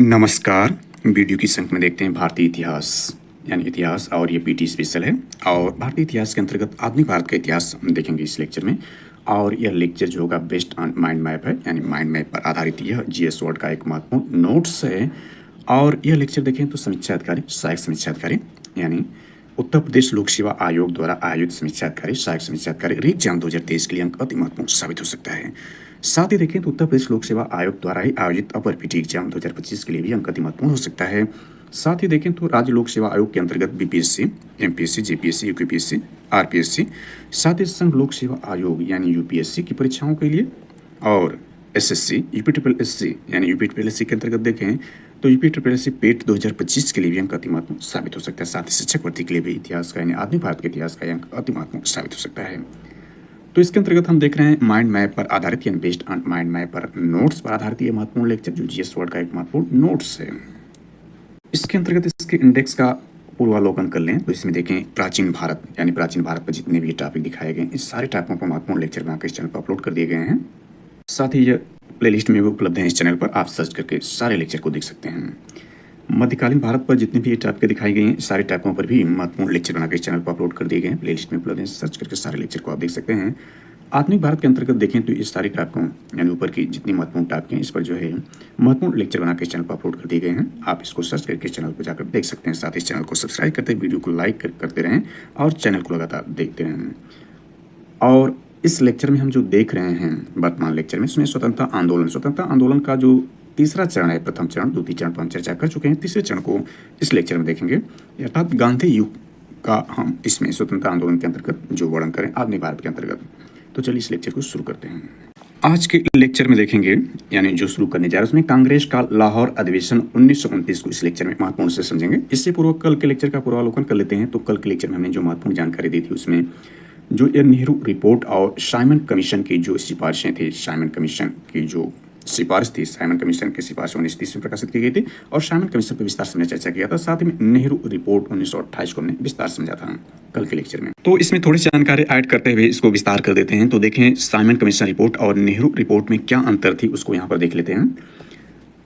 नमस्कार। वीडियो की संख्या में देखते हैं भारतीय इतिहास यानी इतिहास और ये पीटी स्पेशल है। और भारतीय इतिहास के अंतर्गत आधुनिक भारत का इतिहास हम देखेंगे इस लेक्चर में। और यह लेक्चर जो होगा बेस्ड ऑन माइंड मैप है, यानी माइंड मैप पर आधारित यह जीएस वर्ड का एक महत्वपूर्ण नोट्स है। और यह लेक्चर देखें तो समीक्षा अधिकारी, सहायक समीक्षा अधिकारी यानी उत्तर प्रदेश लोक सेवा आयोग द्वारा आयोजित समीक्षा अधिकारी, सहायक समीक्षा अधिकारी री एग्जाम 2023 के लिए अंक अति महत्वपूर्ण साबित हो सकता है। साथ ही देखें तो उत्तर प्रदेश लोक सेवा आयोग द्वारा ही आयोजित अपर पीटी एग्जाम 2025 के लिए भी अंक अति महत्वपूर्ण हो सकता है। साथ ही देखें तो राज्य लोक सेवा आयोग के अंतर्गत BPSC, MPSC, JPSC, UPPSC, RPSC, साथ ही संघ लोक सेवा आयोग यानी यूपीएससी की परीक्षाओं के लिए और एसएससी, यूपीट्रिपलएससी यानी यूपीट्रिपलएससी के अंतर्गत देखें तो यूपीट्रिपलएससी पेट 2025 के लिए भी अंक अति महत्वपूर्ण साबित हो सकता है। साथ ही शिक्षक भर्ती के लिए भी इतिहास का यानी आधुनिक भारत के इतिहास का अंक अति महत्वपूर्ण साबित हो सकता है। तो इसके अंतर्गत हम देख रहे हैं माइंड मैप पर आधारित यानी बेस्ड ऑन माइंड मैप पर नोट्स पर आधारित ये महत्वपूर्ण लेक्चर जो जीएस वर्ड का एक महत्वपूर्ण नोट्स है। इसके अंतर्गत इसके इंडेक्स का पूर्वावलोकन कर लें तो इसमें देखें प्राचीन भारत यानी प्राचीन भारत पर जितने भी टॉपिक दिखाए गए इस सारे टॉपिकों पर महत्वपूर्ण लेक्चर बनाकर इस चैनल पर अपलोड कर दिए गए हैं। साथ ही यह प्लेलिस्ट में भी उपलब्ध है। इस चैनल पर आप सर्च करके सारे लेक्चर को देख सकते हैं। मध्यकालीन भारत पर जितने भी टॉपिक दिखाई गए हैं सारे टॉपिकों पर भी महत्वपूर्ण लेक्चर बनाकर इस चैनल पर अपलोड कर दिए गए हैं। प्लेलिस्ट में उपलब्ध है, सर्च करके सारे लेक्चर को आप देख सकते हैं। आधुनिक भारत के अंतर्गत देखें तो इस सारी टॉपिकों यानी ऊपर की जितनी महत्वपूर्ण टॉपिक हैं इस पर जो है महत्वपूर्ण लेक्चर बनाकर इस चैनल पर अपलोड कर दिए गए हैं। आप इसको सर्च करके इस चैनल पर जाकर देख सकते हैं। साथ ही इस चैनल को सब्सक्राइब करते वीडियो को लाइक करते रहें और चैनल को लगातार देखते रहें। और इस लेक्चर में हम जो देख रहे हैं वर्तमान लेक्चर में इसमें स्वतंत्रता आंदोलन का जो तीसरा चरण है, प्रथम चरण, द्वितीय चरण पर हम चर्चा कर चुके हैं। तीसरे चरण को इस लेक्चर में देखेंगे, अर्थात गांधी युग का हम इसमें स्वतंत्रता आंदोलन के अंतर्गत जो वर्णन करें आधुनिक भारत के अंतर्गत। तो चलिए इस लेक्चर को शुरू करते हैं। आज के लेक्चर में देखेंगे यानी जो शुरू करने जा रहे हैं उसमें कांग्रेस का लाहौर अधिवेशन 1929 को इस लेक्चर में महत्वपूर्ण से समझेंगे। इससे पूर्व कल के लेक्चर का पूर्वावलोकन कर लेते हैं। तो कल के लेक्चर में हमने जो महत्वपूर्ण जानकारी दी थी उसमें जो ये नेहरू रिपोर्ट और साइमन कमीशन की जो सिफारिशें थी, साइमन कमीशन की जो सिफारिश थी, साइमन कमीशन की सिफारिश 1930 में प्रकाशित की गई थी और साइमन कमीशन पर विस्तार से हमने चर्चा किया था। साथ ही में नेहरू रिपोर्ट 1928 को हमने विस्तार समझा था कल के लेक्चर में। तो इसमें थोड़ी सी जानकारी ऐड करते हुए इसको विस्तार कर देते हैं। तो देखें साइमन कमीशन रिपोर्ट और नेहरू रिपोर्ट में क्या अंतर थी उसको यहाँ पर देख लेते हैं।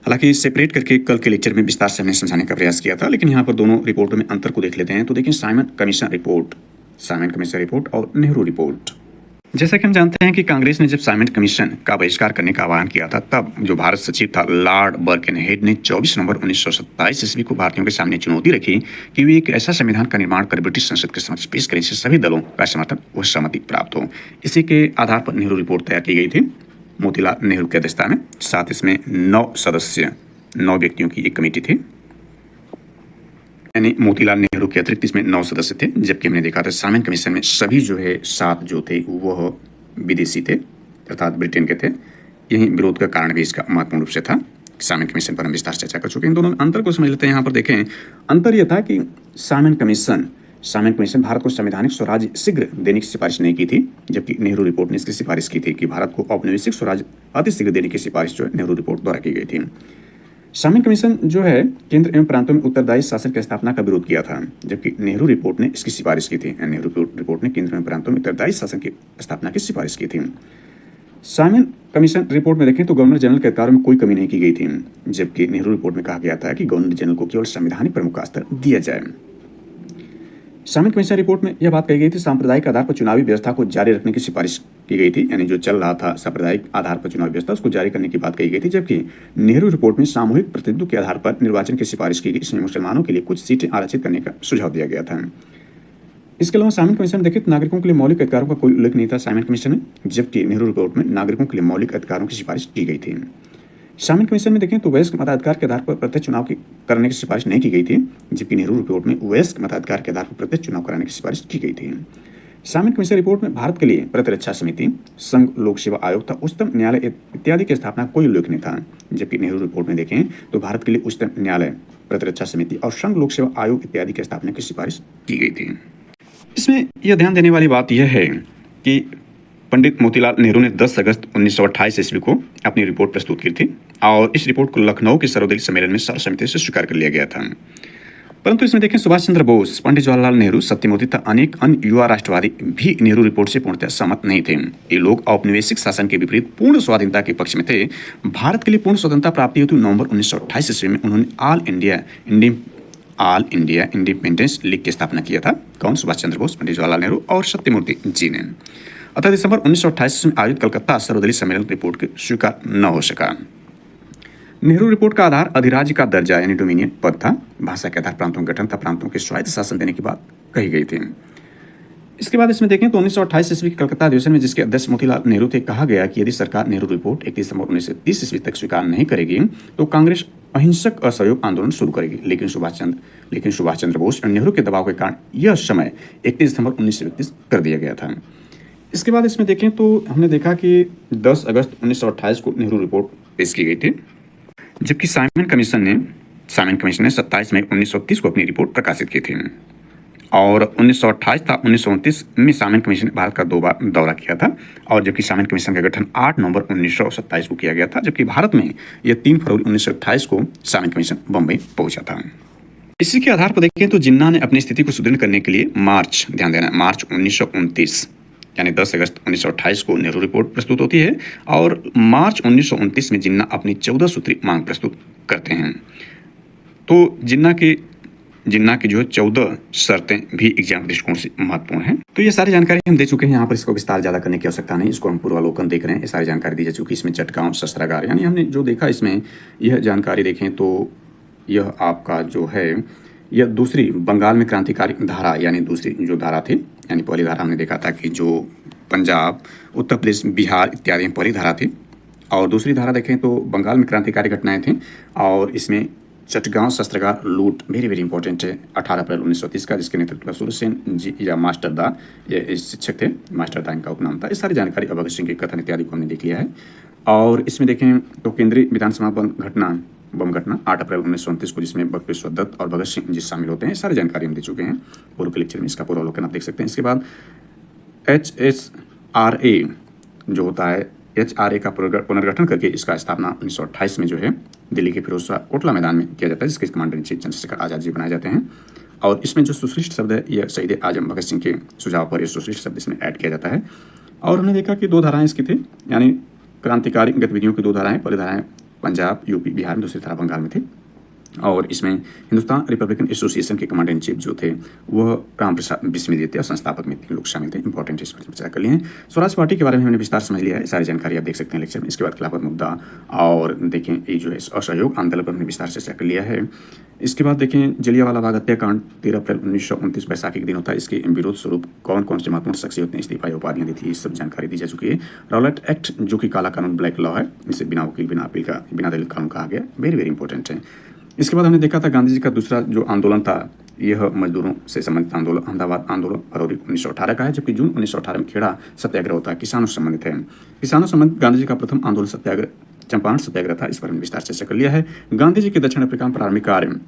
हालांकि सेपरेट करके कल के लेक्चर में विस्तार से हमने समझाने का प्रयास किया था, लेकिन यहाँ पर दोनों रिपोर्टों में अंतर को देख लेते हैं। तो देखें साइमन कमीशन रिपोर्ट और नेहरू रिपोर्ट। जैसा कि हम जानते हैं कि कांग्रेस ने जब साइमन कमीशन का बहिष्कार करने का आह्वान किया था तब जो भारत सचिव था लॉर्ड बर्कनहेड ने 24 नवंबर 1927 ईस्वी को भारतीयों के सामने चुनौती रखी कि वे एक ऐसा संविधान का निर्माण कर ब्रिटिश संसद के समक्ष पेश करें जिससे सभी दलों का समर्थन व सहमति प्राप्त हो। इसी के आधार पर नेहरू रिपोर्ट तैयार की गई थी मोतीलाल नेहरू की अध्यक्षता में। साथ इसमें 9 व्यक्तियों की एक कमेटी थी, यानी मोतीलाल नेहरू के अतिरिक्त इसमें 9 सदस्य थे। जबकि हमने देखा था साइमन कमीशन में सभी जो है 7 जो थे वह विदेशी थे, अर्थात ब्रिटेन के थे। यही विरोध का कारण भी इसका महत्वपूर्ण रूप से था। साइमन कमीशन पर हम विस्तार चर्चा कर चुके हैं। दोनों अंतर को समझ लेते हैं। यहाँ पर देखें अंतर यह था कि साइमन कमीशन भारत को संवैधानिक स्वराज शीघ्र देने की सिफारिश नहीं की थी, जबकि नेहरू रिपोर्ट ने इसकी सिफारिश की थी कि भारत को औपनिवेशिक स्वराज अतिशीघ्र देने की सिफारिश जो है नेहरू रिपोर्ट द्वारा की गई थी। साइमन कमीशन जो है केंद्र एवं प्रांतों में उत्तरदायी शासन की स्थापना का विरोध किया था, जबकि नेहरू रिपोर्ट ने इसकी सिफारिश की थी। नेहरू रिपोर्ट ने केंद्र एवं प्रांतों में उत्तरदायी शासन की स्थापना की सिफारिश की थी। साइमन कमीशन रिपोर्ट में देखें तो गवर्नर जनरल के अधिकारों में कोई कमी नहीं की गई थी, जबकि नेहरू रिपोर्ट में कहा गया था कि गवर्नर जनरल को केवल संवैधानिक प्रमुख का स्तर दिया जाए। साइमन कमीशन रिपोर्ट में यह बात कही गई थी सांप्रदायिक आधार पर चुनावी व्यवस्था को जारी रखने की सिफारिश की गई थी, यानी जो चल रहा था सांप्रदायिक आधार पर चुनावी व्यवस्था उसको जारी करने की बात कही गई थी। जबकि नेहरू रिपोर्ट में सामूहिक प्रतिनिधित्व के आधार पर निर्वाचन की सिफारिश की गई। इसमें मुसलमानों के लिए कुछ सीटें आरक्षित करने का सुझाव दिया गया था। इसके अलावा साइमन कमीशन में देखें तो नागरिकों के लिए मौलिक अधिकारों का कोई उल्लेख नहीं था साइमन कमीशन में, जबकि नेहरू रिपोर्ट में नागरिकों के लिए मौलिक अधिकारों की सिफारिश की गई थी। साइमन कमीशन में देखें तो वयस्क मताधिकार के आधार पर प्रत्यक्ष चुनाव करने की सिफारिश नहीं की गई थी, जबकि नेहरू रिपोर्ट में वयस्क मताधिकार के आधार पर प्रत्यक्ष चुनाव कराने की सिफारिश की गई थी। साइमन कमीशन रिपोर्ट में भारत के लिए प्रतिरक्षा समिति, संघ लोक सेवा आयोग था, उच्चतम न्यायालय इत्यादि की स्थापना कोई उल्लेख नहीं था, जबकि नेहरू रिपोर्ट में देखें तो भारत के लिए उच्चतम न्यायालय, प्रतिरक्षा समिति और संघ लोक सेवा आयोग इत्यादि की स्थापना की सिफारिश की गई थी। इसमें यह ध्यान देने वाली बात यह है कि पंडित मोतीलाल नेहरू ने 10 अगस्त 1928 ईस्वी को अपनी रिपोर्ट प्रस्तुत की थी और इस रिपोर्ट को लखनऊ के सर्वदलीय सम्मेलन में सर्वसम्मति से स्वीकार कर लिया गया था। परंतु इसमें देखें सुभाष चंद्र बोस, पंडित जवाहरलाल नेहरू, सत्यमूर्ति तथा अनेक अन्य युवा राष्ट्रवादी भी नेहरू रिपोर्ट से पूर्णतः सहमत नहीं थे। ये लोग औपनिवेशिक शासन के विपरीत पूर्ण स्वाधीनता के पक्ष में थे। भारत के लिए पूर्ण स्वतंत्रता प्राप्ति हेतु नवंबर 1928 ईस्वी में उन्होंने ऑल इंडिया इंडिपेंडेंस लीग की स्थापना किया था। कौन? सुभाष चंद्र बोस, पंडित जवाहरलाल नेहरू और सत्यमूर्ति जी ने। अतः दिसंबर 1928 में आयोजित कलकत्ता सर्वदलीय सम्मेलन रिपोर्ट के स्वीकार न हो सका। नेहरू रिपोर्ट का आधार अधिराज्य का दर्जा यानी डोमिनियन पद था। भाषा के आधार प्रांतों का गठन था। प्रांतों के स्वायत्त शासन देने की बात कही गई थी। इसके बाद इसमें देखें तो 1928 ईस्वी के कलकत्ता अधिवेशन में, जिसके अध्यक्ष मोतीलाल नेहरू थे, कहा गया कि यदि सरकार नेहरू रिपोर्ट 31 दिसंबर 1930 ईस्वी तक स्वीकार नहीं करेगी तो कांग्रेस अहिंसक असहयोग आंदोलन शुरू करेगी। लेकिन सुभाष चंद्र बोस और नेहरू के दबाव के कारण यह समय 31 दिसंबर 1931 कर दिया गया था। इसके बाद इसमें देखें तो हमने देखा कि 10 अगस्त 1928 को नेहरू रिपोर्ट पेश की गई थी, जबकि साइमन कमीशन ने 27 मई 1930 को अपनी रिपोर्ट प्रकाशित की थी। और 1928 था 1929 में साइमन कमीशन ने भारत का 2 बार दौरा किया था। और जबकि साइमन कमीशन का गठन 8 नवंबर 1927 को किया गया था, जबकि भारत में यह 3 फरवरी 1928 को साइमन कमीशन बम्बई पहुंचा था। इसी के आधार पर देखें तो जिन्ना ने अपनी स्थिति को सुदृढ़ करने के लिए मार्च 1929 यानी 10 अगस्त 1928 को नेहरू रिपोर्ट प्रस्तुत होती है और मार्च 1929 में जिन्ना अपनी 14 सूत्री मांग प्रस्तुत करते हैं। तो जिन्ना की जो 14 शर्तें भी एग्जाम दृष्टिकोण से महत्वपूर्ण हैं। तो ये सारी जानकारी हम दे चुके हैं। यहाँ पर इसको विस्तार ज़्यादा करने की आवश्यकता नहीं, इसको हम पूर्वावलोकन देख रहे हैं। ये सारी जानकारी दी जा चुकी है। इसमें चटगांव शस्त्रागार यानी हमने जो देखा इसमें यह जानकारी देखें तो यह आपका जो है यह दूसरी बंगाल में क्रांतिकारी धारा यानी दूसरी जो धारा थी, यानी पहली धारा हमने देखा था कि जो पंजाब, उत्तर प्रदेश, बिहार इत्यादि में पहली धारा थी, और दूसरी धारा देखें तो बंगाल में क्रांतिकारी घटनाएं थीं। और इसमें चटगांव शस्त्रागार लूट वेरी वेरी इंपॉर्टेंट है 18 अप्रैल 1930 का, जिसके नेतृत्व सूरसेन जी या मास्टर दा ये शिक्षक थे, मास्टर दा इनका उपनाम था। इस सारी जानकारी भगत सिंह के कथन इत्यादि को हमने देख लिया है। और इसमें देखें तो केंद्रीय विधानसभा बम घटना 8 अप्रैल 1929 को, जिसमें बक्पेश्वर दत्त और भगत सिंह जी शामिल होते हैं। सारी जानकारी हम दे चुके हैं पूर्व के लेक्चर में, इसका पूर्वावलोकन आप देख सकते हैं। इसके बाद HSRA जो होता है, HRA का पुनर्गठन करके इसका स्थापना 1928 में जो है दिल्ली के फिरोजशाह कोटला मैदान में किया जाता है, जिसके commander in chief Chandrashekhar Azad ji बनाए जाते हैं। और इसमें जो सोशलिस्ट शब्द है यह शहीद आजम भगत सिंह के सुझाव पर यह सोशलिस्ट शब्द इसमें ऐड किया जाता है। और हमने देखा कि 2 धाराएं इसकी थी, यानी क्रांतिकारी गतिविधियों की 2 धाराएं। पहली धाराएं पंजाब, यूपी, बिहार में, दूसरी धारा बंगाल में थी। और इसमें हिंदुस्तान रिपब्लिकन एसोसिएशन के कमांडर इन चीफ जो थे वह राम प्रसाद बिस्मिल थे और संस्थापक में 3 लोग शामिल थे। इंपॉर्टेंट इस पर चर्चा कर लिए हैं। स्वराज पार्टी के बारे में हमने विस्तार समझ लिया है, सारी जानकारी आप देख सकते हैं लेक्चर में। इसके बाद खिलाफत मुद्दा और देखें ये जो है असहयोग आंदोलन पर हमने विस्तार से चर्चा कर लिया है। इसके बाद देखें जलियांवाला बाग हत्याकांड 13 अप्रैल 1929 बैसाखी के दिन होता है। इसके विरोध स्वरूप कौन कौन से महत्वपूर्ण शख्सियत ने इस्तीफा या उपाधियां दी थी, सब जानकारी दी जा चुकी है। रॉलेट एक्ट जो कि काला कानून, ब्लैक लॉ है, इसे बिना वकील बिना अपील का बिना दलील कानून कहा गया, वेरी वेरी इंपॉर्टेंट है। इसके बाद हमने देखा था गांधी जी का दूसरा जो आंदोलन था यह मजदूरों से संबंधित आंदोलन अहमदाबाद आंदोलन फरवरी 1918 का है, जबकि जून 1918 में खेड़ा सत्याग्रह होता है, किसानों से संबंधित है। किसानों से संबंधित गांधी जी का प्रथम आंदोलन सत्याग्रह चंपारण सत्याग्रह था। इस पर हमने विस्तार से चर्चा कर लिया है। गांधी जी के दक्षिण अफ्रीका में प्रारंभिक कार्य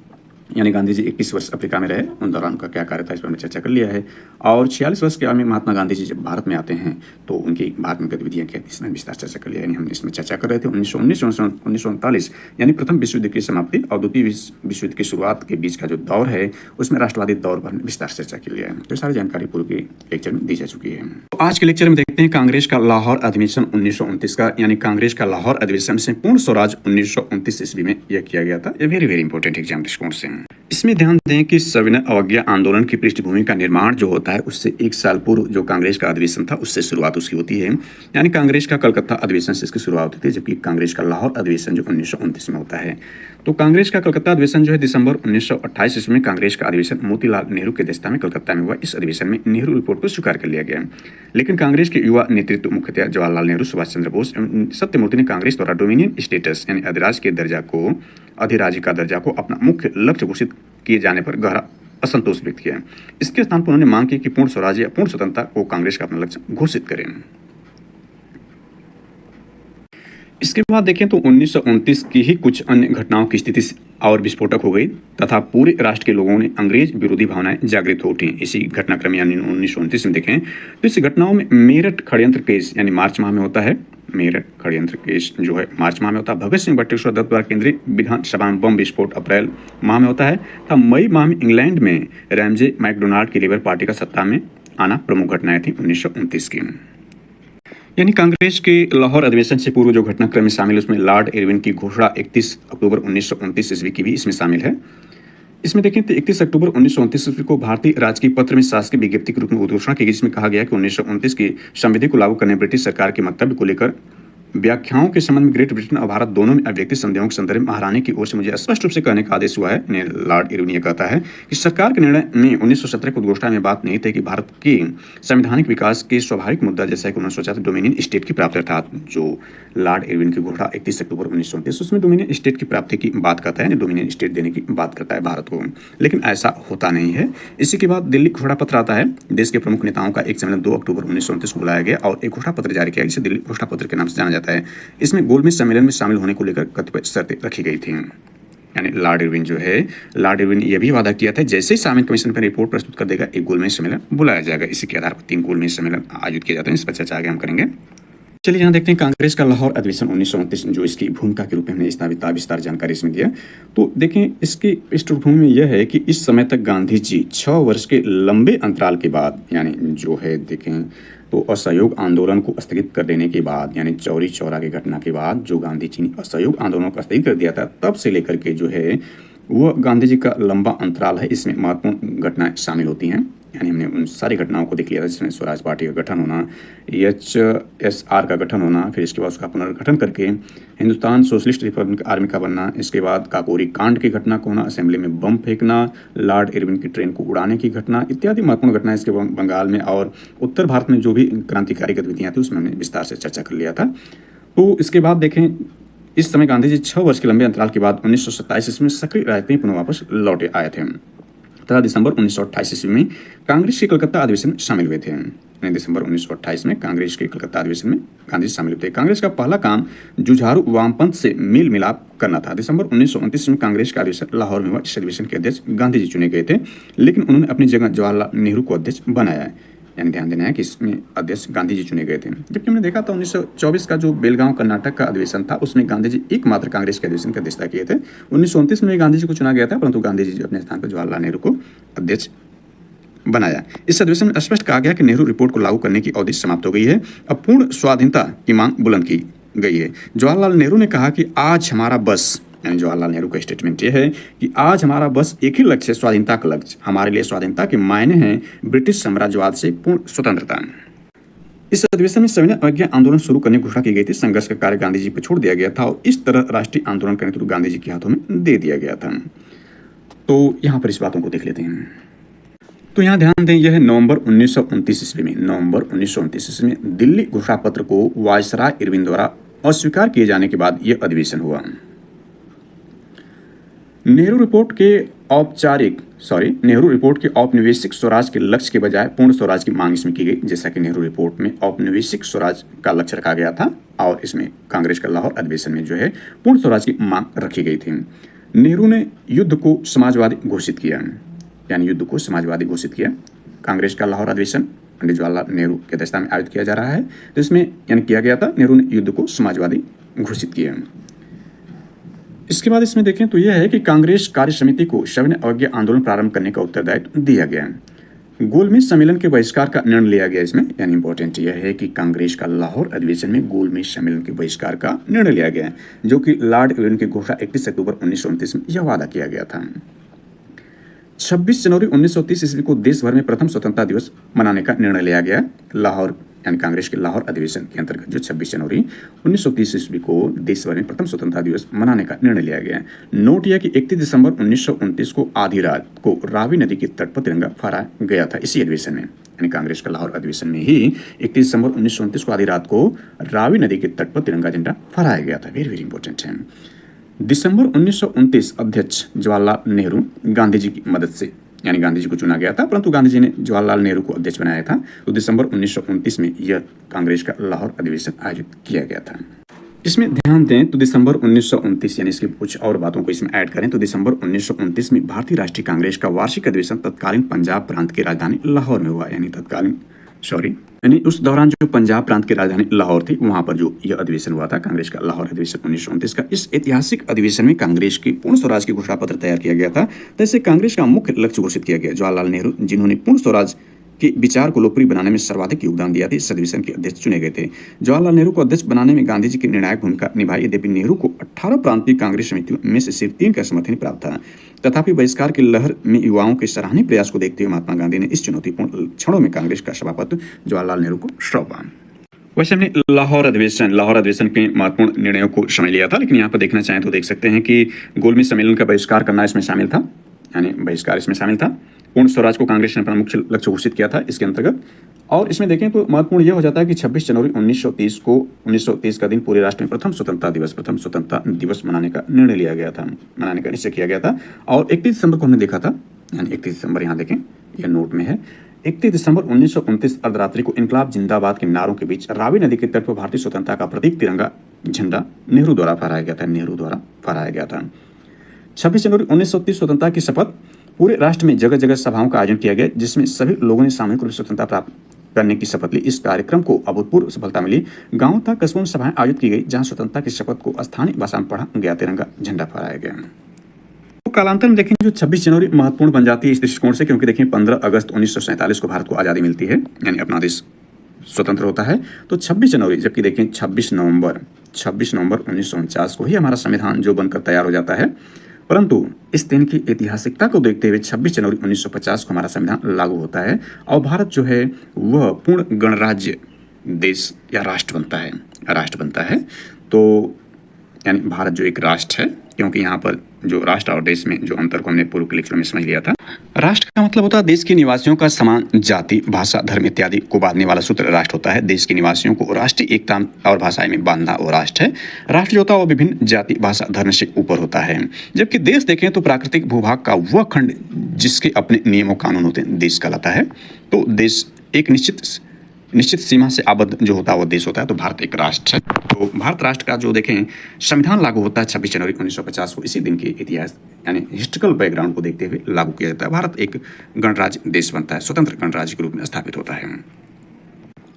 यानी गांधी जी 21 वर्ष अफ्रीका में रहे, उन दौरान उनका क्या कार्य था इस पर हमने चर्चा कर लिया है। और 46 वर्ष के आयु में महात्मा गांधी जी जब भारत में आते हैं तो उनकी भारत में गतिविधियां क्या थी, इसमें विस्तार चर्चा कर लिया है। यानी हमने इसमें चर्चा कर रहे थे 1919-1939 यानी प्रथम विश्व युद्ध की समाप्ति और द्वितीय विश्व युद्ध की शुरुआत के बीच का जो दौर है उसमें राष्ट्रवादी दौर पर विस्तार से चर्चा की लिया है। तो सारी जानकारी पूर्व के लेक्चर में दी जा चुकी है। तो आज के लेक्चर में देखते हैं कांग्रेस का लाहौर अधिवेशन 1929 का, यानी कांग्रेस का लाहौर अधिवेशन से पूर्ण स्वराज 1929 ईस्वी में यह किया गया था। ये वेरी वेरी इंपॉर्टेंट एग्जाम दृष्टिकोण से। इसमें ध्यान दें कि सविनय अवज्ञा आंदोलन की पृष्ठभूमि का निर्माण जो होता है उससे 1 साल पूर्व जो कांग्रेस का अधिवेशन था उससे शुरुआत उसकी होती है। यानी कांग्रेस का कलकत्ता अधिवेशन से इसकी शुरुआत होती है, जबकि कांग्रेस का लाहौर अधिवेशन जो 1929 में होता है। तो कांग्रेस का कलकत्ता अधिवेशन जो है दिसंबर 1928 ईस्वी में कांग्रेस का अधिवेशन मोतीलाल नेहरू के अध्यक्षता में कलकत्ता में हुआ। इस अधिवेशन में नेहरू रिपोर्ट को स्वीकार कर लिया गया, लेकिन कांग्रेस के युवा नेतृत्व मुख्यतः जवाहरलाल नेहरू, सुभाष चंद्र बोस एवं सत्यमूर्ति ने कांग्रेस द्वारा डोमिनियन स्टेटस यानी अधिराज्य का दर्जा को अपना मुख्य लक्ष्य घोषित किए जाने पर गहरा असंतोष व्यक्त किया। इसके स्थान पर उन्होंने मांग की कि पूर्ण स्वराज्य या पूर्ण स्वतंत्रता को कांग्रेस का अपना लक्ष्य घोषित करें। इसके बाद देखें तो 1929 की ही कुछ अन्य घटनाओं की स्थिति और विस्फोटक हो गई तथा पूरे राष्ट्र के लोगों ने अंग्रेज विरोधी भावनाएं जागृत हो उठी। इसी घटनाक्रम यानी 1929 में देखें तो इस घटनाओं में मेरठ षड्यंत्र केस यानी मार्च माह में होता है मेरठ षड्यंत्र केस जो है मार्च माह में होता है। भगत सिंह बटुकेश्वर दत्त द्वारा केंद्रीय विधानसभा में बम विस्फोट अप्रैल माह में होता है। तथा मई माह में इंग्लैंड में रैमजे मैकडोनाल्ड की लेबर पार्टी का सत्ता में आना प्रमुख घटनाएं थी 1929 की। यानी कांग्रेस के लाहौर अधिवेशन से पूर्व जो घटनाक्रम में शामिल है उसमें लॉर्ड इरविन की घोषणा 31 अक्टूबर 1929 ईस्वी की भी इसमें शामिल है। इसमें देखें तो 31 अक्टूबर 1929 ईस्वी को भारतीय राजकीय पत्र में शासकीय विज्ञप्ति के रूप में उद्घोषणा की गई, जिसमें कहा गया कि 1929 की संविधि को लागू करने ब्रिटिश सरकार के मंतव्य को लेकर व्याख्याओं के संबंध में ग्रेट ब्रिटेन और भारत दोनों में अव्यक्ति संदेहों के संदर्भ में महारानी की ओर से मुझे स्पष्ट रूप से कहने का आदेश हुआ है। लॉर्ड इरविन ये कहता है कि सरकार के निर्णय में 1917 की उद्घोषणा में बात नहीं थी कि भारत के संवैधानिक विकास के स्वाभाविक मुद्दा जैसा कि उन्होंने सोचा था डोमिनियन स्टेट की प्राप्ति, अर्थात जो लॉर्ड इरविन की घोषणा 31 अक्टूबर 1929 उसमें डोमिनियन स्टेट की प्राप्ति की बात करता है, डोमिनियन स्टेट देने की बात करता है भारत को, लेकिन ऐसा होता नहीं है। इसी के बाद दिल्ली घोषणा पत्र आता है। देश के प्रमुख नेताओं का एक सम्मेलन 2 अक्टूबर 1929 को बुलाया गया और एक घोषणा पत्र जारी किया, जिसे दिल्ली घोषणा पत्र के नाम से जाना जाता है। इसमें गोलमेज सम्मेलन में शामिल होने को लेकर कतिपय शर्तें रखी गई थी। यानी लॉर्ड इरविन जो है, लॉर्ड इरविन यह भी वादा किया था जैसे ही सामवेद कमीशन पर रिपोर्ट प्रस्तुत कर देगा एक गोलमेज सम्मेलन बुलाया जाएगा। इसी के आधार पर 3 गोलमेज सम्मेलन आयोजित किए जाते हैं। इस पर चर्चा आगे हम करेंगे। चलिए यहाँ देखते हैं कांग्रेस का लाहौर अधिवेशन 1929 जो इसकी भूमिका के रूप में हमने विस्तार जानकारी इसमें दिया। तो देखें इसकी पृष्ठभूमि में यह है कि इस समय तक गांधी जी 6 वर्ष के लंबे अंतराल के बाद, यानी जो है देखें तो असहयोग आंदोलन को स्थगित कर देने के बाद, यानी चौरी चौरा की घटना के बाद जो गांधी जी ने असहयोग आंदोलन को स्थगित कर दिया था, तब से लेकर के जो है वह गांधी जी का लंबा अंतराल है। इसमें महत्वपूर्ण घटनाएं शामिल होती हैं। यानी हमने उन सारी घटनाओं को देख लिया था, जिसमें स्वराज पार्टी का गठन होना, HSR का गठन होना, फिर इसके बाद उसका पुनर्गठन करके हिंदुस्तान सोशलिस्ट रिपब्लिक आर्मी का बनना, इसके बाद काकोरी कांड की घटना को होना, असेंबली में बम फेंकना, लॉर्ड इरविन की ट्रेन को उड़ाने की घटना इत्यादि महत्वपूर्ण घटनाएं इसके बंगाल में और उत्तर भारत में जो भी क्रांतिकारी गतिविधियां थी उसमें हमने विस्तार से चर्चा कर लिया था। तो इसके बाद देखें इस समय गांधी जी 6 वर्ष के लंबे अंतराल के बाद 1927 ईस्वी में सक्रिय राजनीति पुनः वापस लौटे आए थे तथा दिसंबर 1928 ईस्वी में कांग्रेस के कलकत्ता अधिवेशन में शामिल हुए थे। दिसंबर 1928 में कांग्रेस के कलकत्ता अधिवेशन में गांधी जी शामिल हुए थे। कांग्रेस का पहला काम जुझारू वामपंथ से मेल मिलाप करना था। दिसंबर 1929 में कांग्रेस का अधिवेशन लाहौर में हुआ। इस अधिवेशन के अध्यक्ष गांधी जी चुने गए थे, लेकिन उन्होंने अपनी जगह जवाहरलाल नेहरू को अध्यक्ष बनाया है। यानी ध्यान देना है कि इसमें अध्यक्ष गांधी जी चुने गए थे। जबकि हमने देखा था 1924 का जो बेलगांव कर्नाटक का अधिवेशन था उसमें गांधी जी एकमात्र कांग्रेस के अधिवेशन की अध्यक्षता किए थे। 1929 में गांधी जी को चुना गया था, परंतु गांधी जी अपने स्थान पर जवाहरलाल नेहरू को अध्यक्ष बनाया। इस अधिवेशन में स्पष्ट कहा गया कि नेहरू रिपोर्ट को लागू करने की अवधि समाप्त हो गई है। अब पूर्ण स्वाधीनता की मांग बुलंद की गई है। जवाहरलाल नेहरू ने कहा कि आज हमारा बस, यानी जवाहरलाल नेहरू का स्टेटमेंट यह है कि आज हमारा बस एक ही लक्ष्य है, स्वाधीनता का लक्ष्य। हमारे लिए स्वाधीनता के मायने हैं ब्रिटिश साम्राज्यवाद से पूर्ण स्वतंत्रता। इस अधिवेशन में सविनय अवज्ञा आंदोलन शुरू करने की घोषणा की गई थी। संघर्ष का कार्य गांधी जी पर छोड़ दिया गया था और इस तरह राष्ट्रीय आंदोलन का नेतृत्व गांधी जी के हाथों में दे दिया गया था। तो यहाँ पर इस बातों को देख लेते हैं। तो यहाँ ध्यान दें, यह है नवंबर 1929 ईस्वी में, नवंबर 1929 ईस्वी में दिल्ली घोषणा पत्र को वायसराय इरविन द्वारा अस्वीकार किए जाने के बाद यह अधिवेशन हुआ। नेहरू रिपोर्ट के औपनिवेशिक स्वराज के लक्ष्य के बजाय पूर्ण स्वराज की मांग इसमें की गई। जैसा कि नेहरू रिपोर्ट में औपनिवेशिक स्वराज का लक्ष्य रखा गया था और इसमें कांग्रेस का लाहौर अधिवेशन में जो है पूर्ण स्वराज की मांग रखी गई थी। नेहरू ने युद्ध को समाजवादी घोषित किया, यानी युद्ध को समाजवादी घोषित किया। कांग्रेस का लाहौर अधिवेशन पंडित जवाहरलाल नेहरू की अध्यक्षता में आयोजित किया जा रहा है, तो इसमें यानी किया गया था, नेहरू ने युद्ध को समाजवादी घोषित किया। इसके बाद इसमें देखें तो यह है कि कांग्रेस कार्य समिति को सविनय अवज्ञा आंदोलन प्रारंभ करने का उत्तरदायित्व दिया गया। गोलमेज सम्मेलन के बहिष्कार का निर्णय लिया गया। इसमें यानी इंपॉर्टेंट यह है कि कांग्रेस का लाहौर अधिवेशन में गोलमेज सम्मेलन के बहिष्कार का निर्णय लिया गया, जो कि लॉर्ड इरविन की घोषणा 31 अक्टूबर 1929 में यह वादा किया गया था। 26 जनवरी 1930 ईस्वी को देश भर में प्रथम स्वतंत्रता दिवस मनाने का निर्णय लिया गया। लाहौर यानी कांग्रेस के लाहौर अधिवेशन के अंतर्गत जो 26 जनवरी 1930 ईस्वी को देश भर में प्रथम स्वतंत्रता दिवस मनाने का निर्णय लिया गया। नोट यह कि 31 दिसंबर 1929 को आधी रात को रावी नदी के तट पर तिरंगा फहराया गया था। इसी अधिवेशन में, यानी कांग्रेस का लाहौर अधिवेशन में ही 31 दिसंबर 1929 को आधी रात को रावी नदी के तट पर तिरंगा झंडा फहराया गया था। वेरी वेरी इंपॉर्टेंट है। दिसंबर 1929 अध्यक्ष जवाहरलाल नेहरू गांधी जी की मदद से, यानी गांधी जी को चुना गया था, परंतु गांधी जी ने जवाहरलाल नेहरू को अध्यक्ष बनाया था। तो दिसंबर 1929 में यह कांग्रेस का लाहौर अधिवेशन आयोजित किया गया था। इसमें ध्यान दें तो दिसंबर 1929, यानी इसकी कुछ और बातों को इसमें ऐड करें तो दिसंबर 1929 में भारतीय राष्ट्रीय कांग्रेस का वार्षिक अधिवेशन तत्कालीन पंजाब प्रांत की राजधानी लाहौर में हुआ। यानी तत्कालीन सॉरी, यानी उस दौरान जो पंजाब प्रांत की राजधानी लाहौर थी, वहां पर जो यह अधिवेशन हुआ था कांग्रेस का, लाहौर अधिवेशन 1929 का। इस ऐतिहासिक अधिवेशन में कांग्रेस की पूर्ण स्वराज की घोषणा पत्र तैयार किया गया था। तो इससे कांग्रेस का मुख्य लक्ष्य घोषित किया गया। जवाहरलाल नेहरू, जिन्होंने पूर्ण स्वराज के विचार को लोकप्रिय बनाने में सर्वाधिक योगदान दिया था, इस अधिवेशन के अध्यक्ष चुने गए थे। जवाहरलाल नेहरू को अध्यक्ष बनाने में गांधी जी की निर्णायक भूमिका निभाई। यद्यपि नेहरू को 18 प्रांतीय कांग्रेस समितियों में से सिर्फ 3 का समर्थन प्राप्त था। तथापि बहिष्कार की लहर में युवाओं के सराहनीय प्रयास को देखते हुए महात्मा गांधी ने इस चुनौतीपूर्ण क्षणों में कांग्रेस का सभापति जवाहरलाल नेहरू को सौंपा। वैसे हमने लाहौर अधिवेशन के महत्वपूर्ण निर्णयों को समझ लिया था, लेकिन यहाँ पर देखना चाहें तो देख सकते हैं कि गोलमेज सम्मेलन का बहिष्कार करना इसमें शामिल था, यानी बहिष्कार इसमें शामिल था। पूर्ण स्वराज को कांग्रेस ने अपना मुख्य लक्ष्य घोषित किया था इसके अंतर्गत। और इसमें देखें तो महत्वपूर्ण यह हो जाता है कि 26 जनवरी 1930 का दिन पूरे राष्ट्र में प्रथम स्वतंत्रता दिवस मनाने का निर्णय लिया गया था, मनाने का निश्चय किया गया था। और 31 दिसंबर को हमने देखा था, यानी 31 दिसंबर यहाँ देखें, यह नोट में है। 31 दिसंबर 1929 अर्धरात्रि को इनकलाब जिंदाबाद के नारों के बीच रावी नदी के तट पर भारतीय स्वतंत्रता का प्रतीक तिरंगा झंडा नेहरू द्वारा फहराया गया था। 26 जनवरी 1930 स्वतंत्रता की शपथ पूरे राष्ट्र में जगह जगह सभाओं का आयोजन किया गया, जिसमें सभी लोगों ने सामूहिक रूप से स्वतंत्रता प्राप्त करने की शपथ ली। इस कार्यक्रम को अभूतपूर्व सफलता मिली। गांवों तक कस्बों में सभाएं आयोजित की गई, जहां स्वतंत्रता की शपथ को स्थानीय भाषा में पढ़ा गया, तिरंगा झंडा फहराया गया। तो कालांतर में देखें जो 26 जनवरी महत्वपूर्ण बन जाती है इस दृष्टिकोण से, क्योंकि देखें 15 अगस्त 1947 को भारत को आज़ादी मिलती है, यानी अपना देश स्वतंत्र होता है। तो 26 जनवरी, जबकि देखें 26 नवंबर 1949 को ही हमारा संविधान जो बनकर तैयार हो जाता है। परंतु इस दिन की ऐतिहासिकता को देखते हुए 26 जनवरी 1950 को हमारा संविधान लागू होता है और भारत जो है वह पूर्ण गणराज्य देश या राष्ट्र बनता है। तो यानी भारत जो एक राष्ट्र है, क्योंकि यहाँ पर जो राष्ट्र और देश में जो अंतर को हमने पूर्व के लेक्चर में समझ लिया था। राष्ट्र का मतलब होता है देश के निवासियों का समान जाति, भाषा, धर्म इत्यादि को बांधने वाला सूत्र राष्ट्र होता है। देश के निवासियों को राष्ट्रीय एकता और भाषाएं में बांधना वो राष्ट्र है। राष्ट्र जो होता है वो विभिन्न जाति, भाषा, धर्म से ऊपर होता है। जबकि देश देखें तो प्राकृतिक भूभाग का वह खंड जिसके अपने नियम और कानून होते हैं देश कहलाता है। तो देश एक निश्चित सीमा से आबद्ध जो होता है वो देश होता है। तो भारत एक राष्ट्र है। तो भारत राष्ट्र का जो देखें संविधान लागू होता है 26 जनवरी 1950 को। इसी दिन के इतिहास यानी हिस्ट्रिकल बैकग्राउंड को देखते हुए लागू किया जाता है। भारत एक गणराज्य देश बनता है, स्वतंत्र गणराज्य के रूप में स्थापित होता है।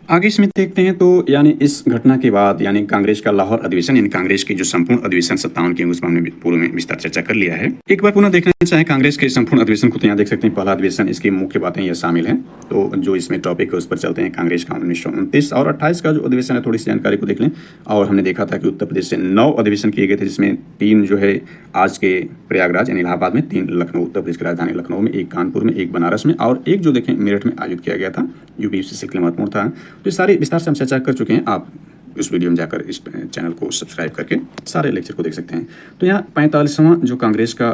आगे इसमें देखते हैं तो यानी इस घटना के बाद यानी कांग्रेस का लाहौर अधिवेशन, यानी कांग्रेस की जो संपूर्ण अधिवेशन 57 की उसमें हमने पूर्व में विस्तार चर्चा कर लिया है। एक बार पुनः देखना चाहे कांग्रेस के संपूर्ण अधिवेशन को, तो यहाँ देख सकते हैं पहला अधिवेशन, इसकी मुख्य बातें यह शामिल हैं। तो जो इसमें टॉपिक है उस पर चलते हैं। कांग्रेस का 1929 और 28 का जो अधिवेशन है, थोड़ी सी जानकारी को देख लें। और हमने देखा था कि उत्तर प्रदेश से 9 अधिवेशन किए गए थे, जिसमें 3 जो है आज के प्रयागराज यानी इलाहाबाद में, 3 लखनऊ उत्तर प्रदेश की राजधानी लखनऊ में, 1 कानपुर में, 1 बनारस में और 1 जो देखें मेरठ में आयोजित किया गया था। यूपीएससी के लिए महत्वपूर्ण था। तो ये सारे विस्तार से हम चर्चा कर चुके हैं। आप इस वीडियो में जाकर इस चैनल को सब्सक्राइब करके सारे लेक्चर को देख सकते हैं। तो यहाँ 45वां जो कांग्रेस का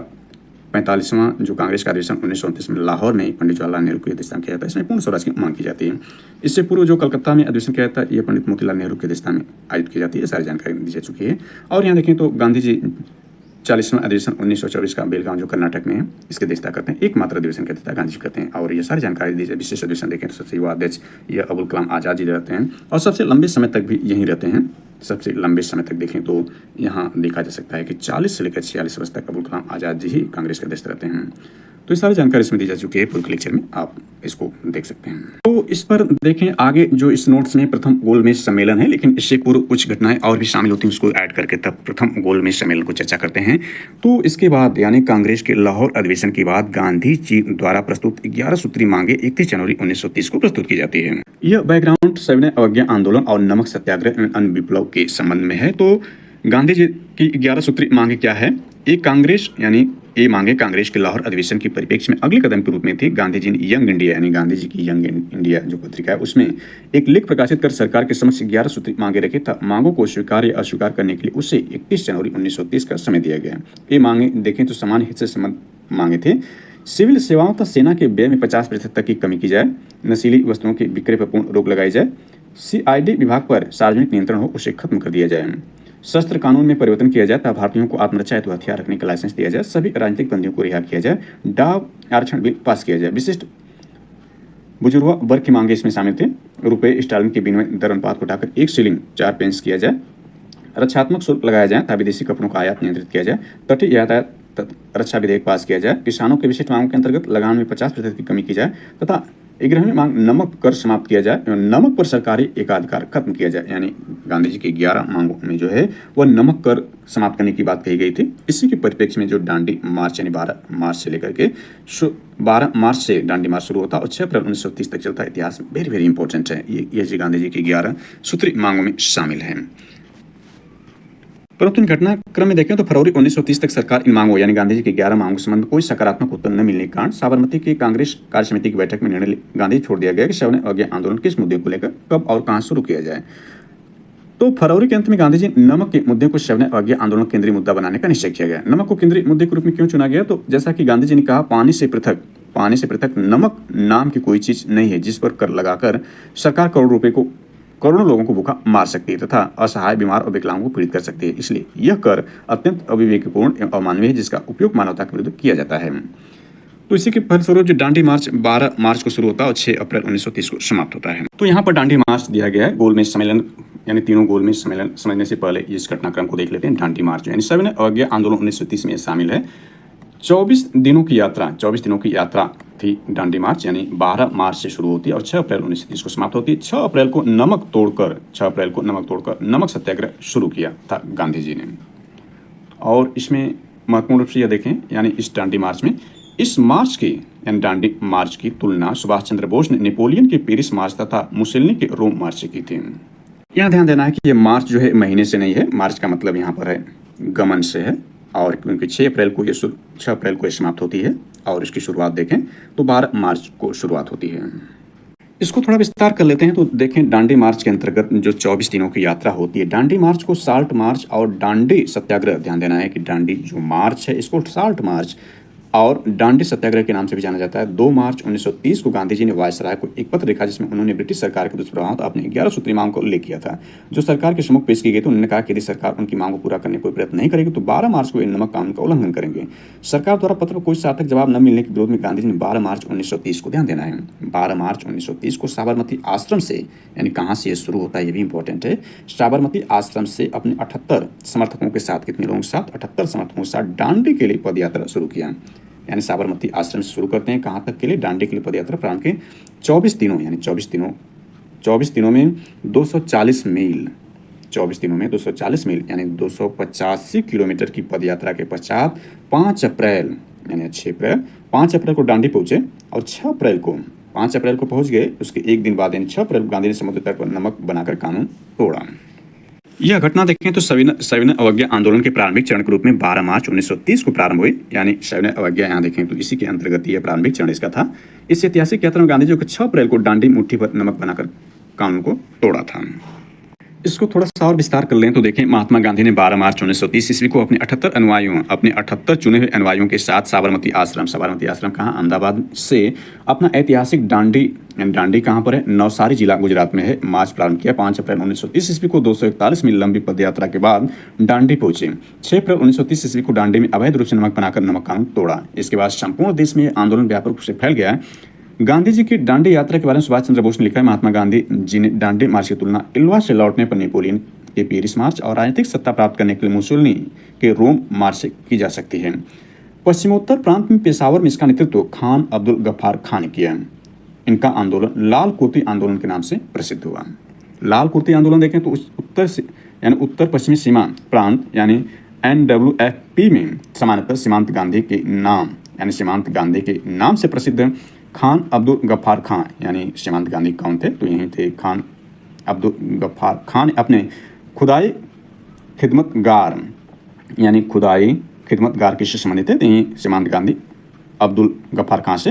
अधिवेशन 1929 में लाहौर में पंडित जवाहरलाल नेहरू की अध्यक्षता में किया जाता है। इसमें पूर्ण स्वराज की मांग की जाती है। इससे पूर्व जो कलकत्ता में अधिवेशन किया जाता है, ये पंडित मोतीलाल नेहरू की अध्यक्षता में आयोजित की जाती है। सारी जानकारी दी जा चुकी है। और यहाँ देखें तो गांधी जी 40वां अधिवेशन 1924 का बेलगांव जो कर्नाटक में है, इसकी अध्यक्षता करते हैं। एकमात्र अधिवेशन की अध्यक्षता गांधी जी करते हैं। और ये सारी जानकारी दी जाए। विशेष अधिवेशन देखें तो सबसे युवा अध्यक्ष ये अबुल कलाम आज़ाद जी रहते हैं और सबसे लंबे समय तक भी यहीं रहते हैं। सबसे लंबे समय तक देखें तो यहाँ देखा जा सकता है कि 40 से लेकर 46 वर्ष तक अबुल कलाम आज़ाद जी ही कांग्रेस के अध्यक्ष रहते हैं। तो ये सारी जानकारी इसमें दी जा चुकी है। पूर्व लेक्चर में आप इसको देख सकते हैं। तो इस पर देखें आगे जो इस नोट्स में प्रथम गोलमेज सम्मेलन है, लेकिन इससे पूर्व कुछ घटनाएं और भी शामिल होती हैं, उसको ऐड करके तब प्रथम गोलमेज सम्मेलन को चर्चा करते हैं। तो इसके बाद यानी कांग्रेस के लाहौर अधिवेशन के बाद गांधी जी द्वारा प्रस्तुत 11 सूत्रीय मांगे 31 जनवरी 1930 को प्रस्तुत की जाती है। यह बैकग्राउंड सविनय अवज्ञा आंदोलन और नमक सत्याग्रह एवं अन्य विप्लव के संबंध में है। तो गांधी जी की 11 सूत्रीय मांगे क्या है? ये मांगे कांग्रेस के लाहौर अधिवेशन की परिप्रेक्ष्य में अगले कदम के रूप में थी। गांधी जी ने यंग इंडिया यानी गांधी जी की यंग इंडिया जो पत्रिका है उसमें एक लेख प्रकाशित कर सरकार के समक्ष 11 सूत्री मांगे रखे था। मांगों को स्वीकार या अस्वीकार करने के लिए उसे 31 जनवरी 1930 का समय दिया गया। ये मांगे देखें तो समान हित से संबंध मांगे थे। सिविल सेवाओं तथा सेना के व्यय में 50% तक की कमी की जाए, नशीली वस्तुओं के विक्रय पर पूर्ण रोक लगाई जाए, CID विभाग पर सार्वजनिक नियंत्रण हो उसे खत्म कर दिया जाए, शस्त्र कानून में परिवर्तन किया जाए तथा भारतीयों को आत्मरक्षा हेतु हथियार रखने का लाइसेंस दिया जाए, सभी राजनीतिक बंदियों को रिहा किया जाए, डाव आरक्षण बिल पास किया जाए। विशिष्ट बुजुर्ग वर्ग की मांगे इसमें शामिल थे। रुपये स्टार्लिंग के विनिमय दर अनुपात को उठाकर 1 शिलिंग 4 पेंस किया जाए, रक्षात्मक शुल्क लगाया जाए तथा विदेशी कपड़ों का आयात नियंत्रित किया जाए, तटीय यातायात रक्षा विधेयक पास किया जाए, किसानों के विशिष्ट मांगों के अंतर्गत लगान में 50% की कमी की जाए तथा 11वीं मांग, नमक कर समाप्त किया जाए एवं नमक पर सरकारी एकाधिकार खत्म किया जाए। यानी गांधी जी की 11 मांगों में जो है वह नमक कर समाप्त करने की बात कही गई थी। इसी के परिप्रेक्ष्य में जो दांडी मार्च यानी 12 मार्च से लेकर के 12 मार्च से दांडी मार्च शुरू होता और 6 अप्रैल 1930 तक चलता इतिहास वेरी वेरी इंपॉर्टेंट है। ये जी गांधी जी की 11 सूत्री मांगों में शामिल है। परंतु इन घटनाक्रम में देखें तो फरवरी 1930 तक सरकार इन मांगों यानी गांधी जी की 11 मांगों के संबंध में कोई सकारात्मक उत्तर न मिलने के कारण साबरमती की कांग्रेस कार्य समिति की बैठक में निर्णय गांधी छोड़ दिया गया कि सविनय अवज्ञा आंदोलन किस मुद्दे को लेकर कब और कहां शुरू किया जाए। तो फरवरी के अंत में गांधी जी नमक के मुद्दे को सविनय अवज्ञा आंदोलन केंद्रीय मुद्दा बनाने का निश्चय किया गया। नमक को केंद्रीय मुद्दे के रूप में क्यों चुना गया, तो जैसा कि गांधी जी ने कहा, पानी से पृथक नमक नाम की कोई चीज नहीं है जिस पर कर लगाकर सरकार करोड़ों लोगों को भूखा मार सकती है तथा असहाय, बीमार और विकलांगों को पीड़ित कर सकती है। इसलिए यह कर अत्यंत अविवेकपूर्ण एवं अमानवीय है जिसका उपयोग मानवता के विरुद्ध किया जाता है। तो इसी के फलस्वरूप जो दांडी मार्च 12 मार्च को शुरू होता है और 6 अप्रैल 1930 को समाप्त होता है। तो यहाँ पर दांडी मार्च दिया गया है। गोलमेज सम्मेलन यानी तीनों गोलमेज सम्मेलन समझने से पहले इस घटनाक्रम को देख लेते हैं। दांडी मार्च यानी सविनय अवज्ञा आंदोलन 1930 में शामिल है। 24 दिनों की यात्रा थी दांडी मार्च, यानी 12 मार्च से शुरू होती है और 6 अप्रैल 1930 को समाप्त होती है। 6 अप्रैल को नमक तोड़कर नमक सत्याग्रह शुरू किया था गांधी जी ने। और इसमें महत्वपूर्ण रूप से यह देखें, यानी इस दांडी मार्च में यानी दांडी मार्च की तुलना सुभाष चंद्र बोस ने नेपोलियन के पेरिस मार्च तथा मुसोलिनी के रोम मार्च से की थी। यहाँ ध्यान देना है कि यह मार्च जो है महीने से नहीं है, मार्च का मतलब यहाँ पर है गमन से है। और क्योंकि 6 अप्रैल को ये समाप्त होती है और इसकी शुरुआत देखें तो 12 मार्च को शुरुआत होती है। इसको थोड़ा विस्तार कर लेते हैं तो देखें, दांडी मार्च के अंतर्गत जो 24 दिनों की यात्रा होती है, दांडी मार्च को साल्ट मार्च और दांडी सत्याग्रह, ध्यान देना है कि दांडी जो मार्च है इसको साल्ट मार्च और दांडी सत्याग्रह के नाम से भी जाना जाता है। 2 मार्च 1930 को गांधी जी ने वायसराय को एक पत्र लिखा जिसमें उन्होंने ब्रिटिश सरकार के दुष्प्रभाव अपने 11 सूत्री मांग को उल्लेख किया था, जो सरकार के सम्मुख पेश की गई। तो उन्होंने कहा कि यदि सरकार उनकी मांग को पूरा करने को प्रयत्न नहीं करेगी तो 12 मार्च को नमक कानून का उल्लंघन करेंगे। सरकार द्वारा पत्र पर कोई सार्थक जवाब न मिलने के विरोध में गांधी जी ने 12 मार्च 1930 को, ध्यान देना है, 12 मार्च 1930 को साबरमती आश्रम से, यानी कहाँ से ये शुरू होता है ये भी इंपॉर्टेंट है, साबरमती आश्रम से अपने 78 समर्थकों के साथ, कितने लोगों के साथ, 78 समर्थकों के साथ दांडी के लिए पदयात्रा शुरू किया। यानी साबरमती आश्रम से शुरू करते हैं, कहाँ तक के लिए, दांडी के लिए पदयात्रा प्रारंभ के 24 दिनों, यानी 24 दिनों में 240 मील, 24 दिनों में 240 मील यानी 285 किलोमीटर की पदयात्रा के पश्चात 5 अप्रैल को दांडी पहुंचे और 5 अप्रैल को पहुंच गए। उसके एक दिन बाद यानी 6 अप्रैल को गांधी ने समुद्र तट पर नमक बनाकर कानून तोड़ा। यह घटना देखें तो सविनय अवज्ञा आंदोलन के प्रारंभिक चरण के रूप में 12 मार्च 1930 को प्रारंभ हुई। यानी सविनय अवज्ञा यहाँ देखें तो इसी के अंतर्गत यह प्रारंभिक चरण इसका था। इस ऐतिहासिक यात्रा में गांधी जी को 6 अप्रैल को दांडी मुट्ठी पर नमक बनाकर कानून को तोड़ा था। इसको थोड़ा सा और विस्तार कर लें तो देखें, महात्मा गांधी ने 12 मार्च 1930 ईस्वी को अपने 78 चुने हुए अनुयायियों के साथ साबरमती आश्रम कहाँ, अहमदाबाद से अपना ऐतिहासिक दांडी कहाँ पर है, नवसारी जिला गुजरात में है, मार्च प्रारंभ किया। 5 अप्रैल 1930 ईस्वी को 241 मील लंबी पदयात्रा के बाद दांडी पहुंचे। 6 अप्रैल 1930 ईस्वी को दांडी में अवैध रूप से नमक बनाकर नमक कानून तोड़ा। इसके बाद संपूर्ण देश में आंदोलन व्यापक रूप से फैल गया। गांधी जी की दांडी यात्रा के बारे में सुभाष चंद्र बोस ने लिखा है, महात्मा गांधी जी ने दांडी मार्च की तुलना इल्वा से लौटने पर नेपोलियन के पेरिस मार्च और राजनीतिक सत्ता प्राप्त करने के लिए मुसोलिनी के रोम मार्च से की जा सकती है। पश्चिमोत्तर प्रांत में पेशावर में इसका नेतृत्व खान अब्दुल गफ्फार खान ने किया। इनका आंदोलन लाल कुर्ती आंदोलन के नाम से प्रसिद्ध हुआ। लाल कुर्ती आंदोलन देखें तो उत्तर पश्चिमी सीमांत प्रांत यानी NWFP में समानांतर सीमांत गांधी के नाम से प्रसिद्ध खान अब्दुल गफ्फार खान, यानी सीमांत गांधी कौन थे, तो यही थे खान अब्दुल गफ्फार खान। अपने खुदाई खिदमतगार किससे संबंधित थे, तो यही सीमांत गांधी अब्दुल गफ्फार खान से।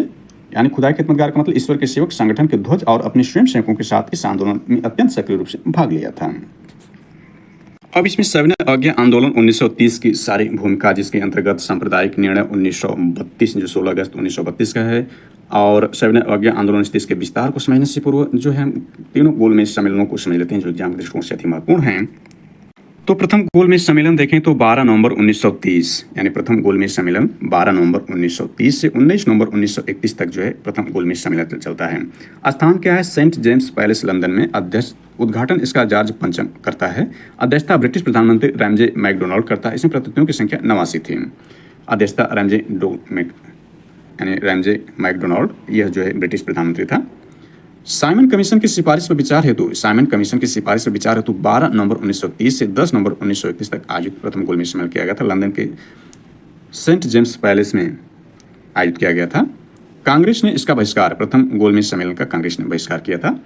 यानी खुदाई खिदमतगार का मतलब ईश्वर के सेवक संगठन के ध्वज और अपने स्वयं सेवकों के साथ इस आंदोलन में अत्यंत सक्रिय रूप से भाग लिया था। अब इसमें सविनय अवज्ञा आंदोलन 1930 की सारी भूमिका, जिसके अंतर्गत सांप्रदायिक निर्णय 1932 जो 16 अगस्त 1932 का है, और सविनय अवज्ञा आंदोलन 1930 के विस्तार को समझने से पूर्व जो है तीनों गोलमेज सम्मेलनों को समझ लेते हैं जो एग्जाम के दृष्टिकोण से अति महत्वपूर्ण हैं। तो प्रथम गोलमेज सम्मेलन देखें तो 12 नवंबर 1930, यानी प्रथम गोलमेज सम्मेलन 12 नवंबर 1930 से 19 नवंबर 1931 तक जो है प्रथम गोलमेज सम्मेलन चलता है। स्थान क्या है, सेंट जेम्स पैलेस लंदन में। अध्यक्ष उद्घाटन इसका जॉर्ज पंचम करता है। अध्यक्षता ब्रिटिश प्रधानमंत्री रैमजे मैकडोनाल्ड करता है। इसमें प्रतिनिधियों की संख्या 89 थी। अध्यक्षता रैमजे यानी रैमजे मैकडोनाल्ड, यह जो है ब्रिटिश प्रधानमंत्री था। साइमन कमीशन की सिफारिश पर विचार हेतु 12 नवंबर 1930 से 10 नवंबर 1931 तक आयोजित प्रथम गोलमेज सम्मेलन किया गया था। लंदन के सेंट जेम्स पैलेस में आयोजित किया गया था। कांग्रेस ने इसका बहिष्कार, प्रथम गोलमेज सम्मेलन का कांग्रेस ने बहिष्कार किया था।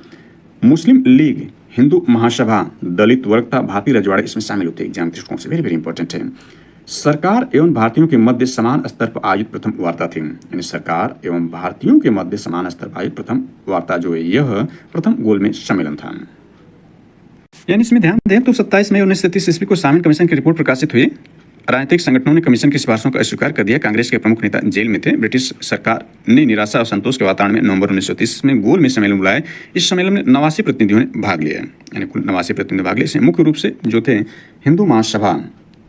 मुस्लिम लीग, हिंदू महासभा, दलित वर्ग था, भारतीय रजवाड़े इसमें शामिल होते हैं। एग्जाम दृष्टिकोण से वेरी वेरी इंपॉर्टेंट है। सरकार एवं भारतीयों के मध्य समान स्तर पर आयोजित प्रथम वार्ता थी, यानी सरकार एवं भारतीयों के मध्य समान स्तर पर आयोजित प्रथम वार्ता जो है यह प्रथम गोलमेज सम्मेलन था। यानी इसमें ध्यान दें तो 27 मई 1930 ईस्वी को साइमन कमीशन की रिपोर्ट प्रकाशित हुई। राजनीतिक संगठनों ने कमीशन की सिफारिशों का अस्वीकार कर दिया। कांग्रेस के प्रमुख नेता जेल में थे। ब्रिटिश सरकार ने निराशा और संतोष के वातावरण में नवंबर 1930 में गोलमेज सम्मेलन बुलाया। इस सम्मेलन में 89 प्रतिनिधियों ने भाग लिया, यानी कुल 89 प्रतिनिधि भाग लिए। इसमें मुख्य रूप से जो थे हिंदू महासभा,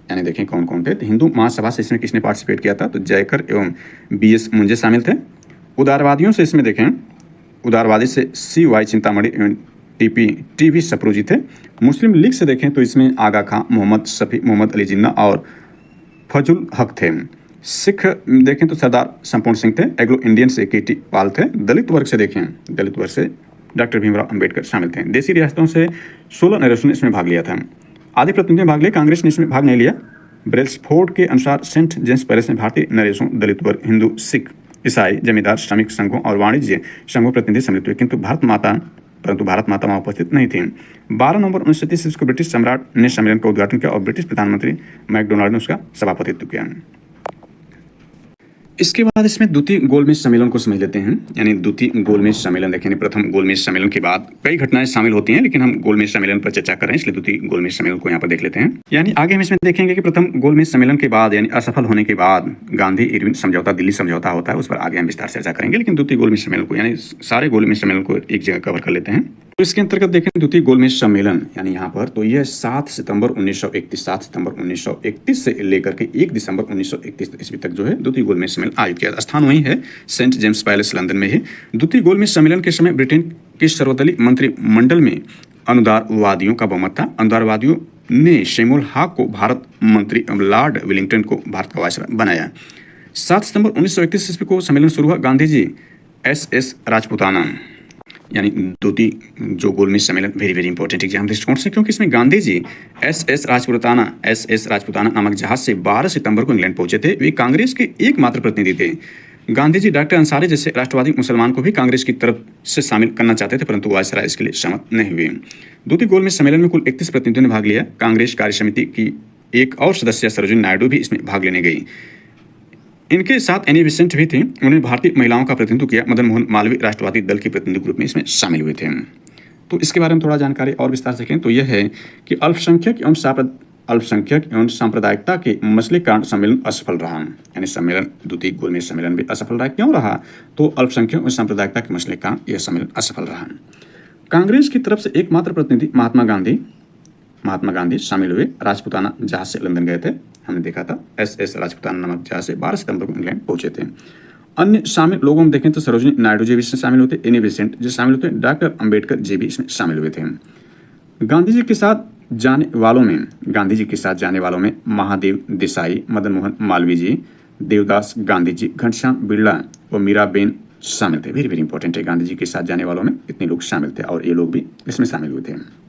यानी देखें कौन कौन थे। तो हिंदू महासभा से इसमें किसने पार्टिसिपेट किया था, तो जयकर एवं BS मुंजे शामिल थे। उदारवादियों से इसमें देखें, उदारवादी से CY चिंतामणि एवं TV सप्रू थे। मुस्लिम लीग से देखें तो इसमें आगा खां, मोहम्मद शफी, मोहम्मद अली जिन्ना और फजुल हक थे। सिख देखें तो सरदार संपूर्ण सिंह थे। एग्लो इंडियन से KT पाल थे। दलित वर्ग से देखें, दलित वर्ग से डॉक्टर भीमराव अंबेडकर शामिल थे। देसी रियासतों से 16 नरेशों ने इसमें भाग लिया था। आदि प्रतिनिधियों ने भाग लिया, कांग्रेस ने इसमें भाग नहीं लिया। ब्रेल्सफोर्ड के अनुसार सेंट जेम्स पैलेस में भारतीय नरेशों, दलित वर्ग, हिंदू, सिख, ईसाई, जमींदार, श्रमिक संघों और वाणिज्य संघों प्रतिनिधि सम्मिलित हुए, परंतु भारत माता वहां उपस्थित नहीं थी। 12 नवंबर 1930 को ब्रिटिश सम्राट ने सम्मेलन का उद्घाटन किया और ब्रिटिश प्रधानमंत्री मैकडोनाल्ड ने उसका सभापतित्व किया। इसके बाद इसमें द्वितीय गोलमेज सम्मेलन को समझ लेते हैं। यानी द्वितीय गोलमेज सम्मेलन देखें, प्रथम गोलमेज सम्मेलन के बाद कई घटनाएं शामिल होती हैं, लेकिन हम गोलमेज सम्मेलन पर चर्चा कर रहे हैं, इसलिए द्वितीय गोलमेज सम्मेलन को यहाँ पर देख लेते हैं। यानी आगे हम इसमें देखेंगे कि प्रथम गोलमेज सम्मेलन के बाद, यानी असफल होने के बाद गांधी इरविन समझौता, दिल्ली समझौता होता है, उस पर आगे हम विस्तार से चर्चा करेंगे। लेकिन द्वितीय गोलमेज सम्मेलन को, यानी सारे गोलमेज सम्मेलन को एक जगह कवर कर लेते हैं। तो इसके अंतर्गत देखें द्वितीय गोलमेज सम्मेलन, यानी यहाँ पर तो यह 7 सितंबर 1931 से लेकर के 1 दिसंबर 1931 ईस्वी तक जो है द्वितीय गोलमेज सम्मेलन आयोजित किया। स्थान वही है, सेंट जेम्स पैलेस लंदन में है। द्वितीय गोलमेज सम्मेलन के समय ब्रिटेन के सर्वदलीय मंत्रिमंडल में अनुदारवादियों का बहुमत था। अनुदारवादियों ने शैमुअल हॉक को भारत मंत्री, लॉर्ड वेलिंगटन को भारत का वायसराय बनाया। 7 सितंबर 1931 ईस्वी को सम्मेलन शुरू हुआ। गांधी जी SS राजपूताना, यानी द्वितीय जो गोलमेज सम्मेलन वेरी वेरी इंपॉर्टेंट एग्जाम दृष्टिकोण से, क्योंकि इसमें गांधी जी SS राजपूताना नामक जहाज से 12 सितंबर को इंग्लैंड पहुंचे थे। वे कांग्रेस के एकमात्र प्रतिनिधि थे। गांधी जी डॉक्टर अंसारी जैसे राष्ट्रवादी मुसलमान को भी कांग्रेस की तरफ से शामिल करना चाहते थे, परंतु वायसराय इसके लिए सहमत नहीं हुए। द्वितीय गोलमेज सम्मेलन में कुल 31 प्रतिनिधियों ने भाग लिया। कांग्रेस कार्य समिति की एक और सदस्य सरोजिनी नायडू भी इसमें भाग लेने गई। इनके साथ एनी बेसेंट भी थी, उन्होंने भारतीय महिलाओं का प्रतिनिधित्व किया। मदन मोहन मालवीय राष्ट्रवादी दल के प्रतिनिधि ग्रुप में इसमें शामिल हुए थे। तो इसके बारे में थोड़ा जानकारी और विस्तार से तो यह है कि अल्पसंख्यक एवं सांप्रदायिकता के मसले के कारण सम्मेलन असफल रहा। यानी सम्मेलन, द्वितीय गोलमेज सम्मेलन भी असफल रहा। क्यों रहा, तो अल्पसंख्यक और सांप्रदायिकता के मसले के कारण यह सम्मेलन असफल रहा। कांग्रेस की तरफ से एकमात्र प्रतिनिधि महात्मा गांधी शामिल हुए। राजपूताना जहाज से लंदन गए थे, हमने देखा था। SS राजपूताना नामक जहाज से 12 सितंबर को इंग्लैंड पहुंचे थे। अन्य शामिल लोगों में देखें तो सरोजिनी नायडू जी भी इसमें शामिल होते, एनी बेसेंट जो शामिल होते, डॉक्टर अंबेडकर जी भी इसमें शामिल हुए थे। गांधी जी के साथ जाने वालों में महादेव देसाई, मदन मोहन मालवीय जी, देवदास गांधी जी, घनश्याम बिरला और मीराबेन शामिल थे। वेरी वेरी इंपॉर्टेंट है, गांधी जी के साथ जाने वालों में इतने लोग शामिल थे और ये लोग भी इसमें शामिल हुए थे।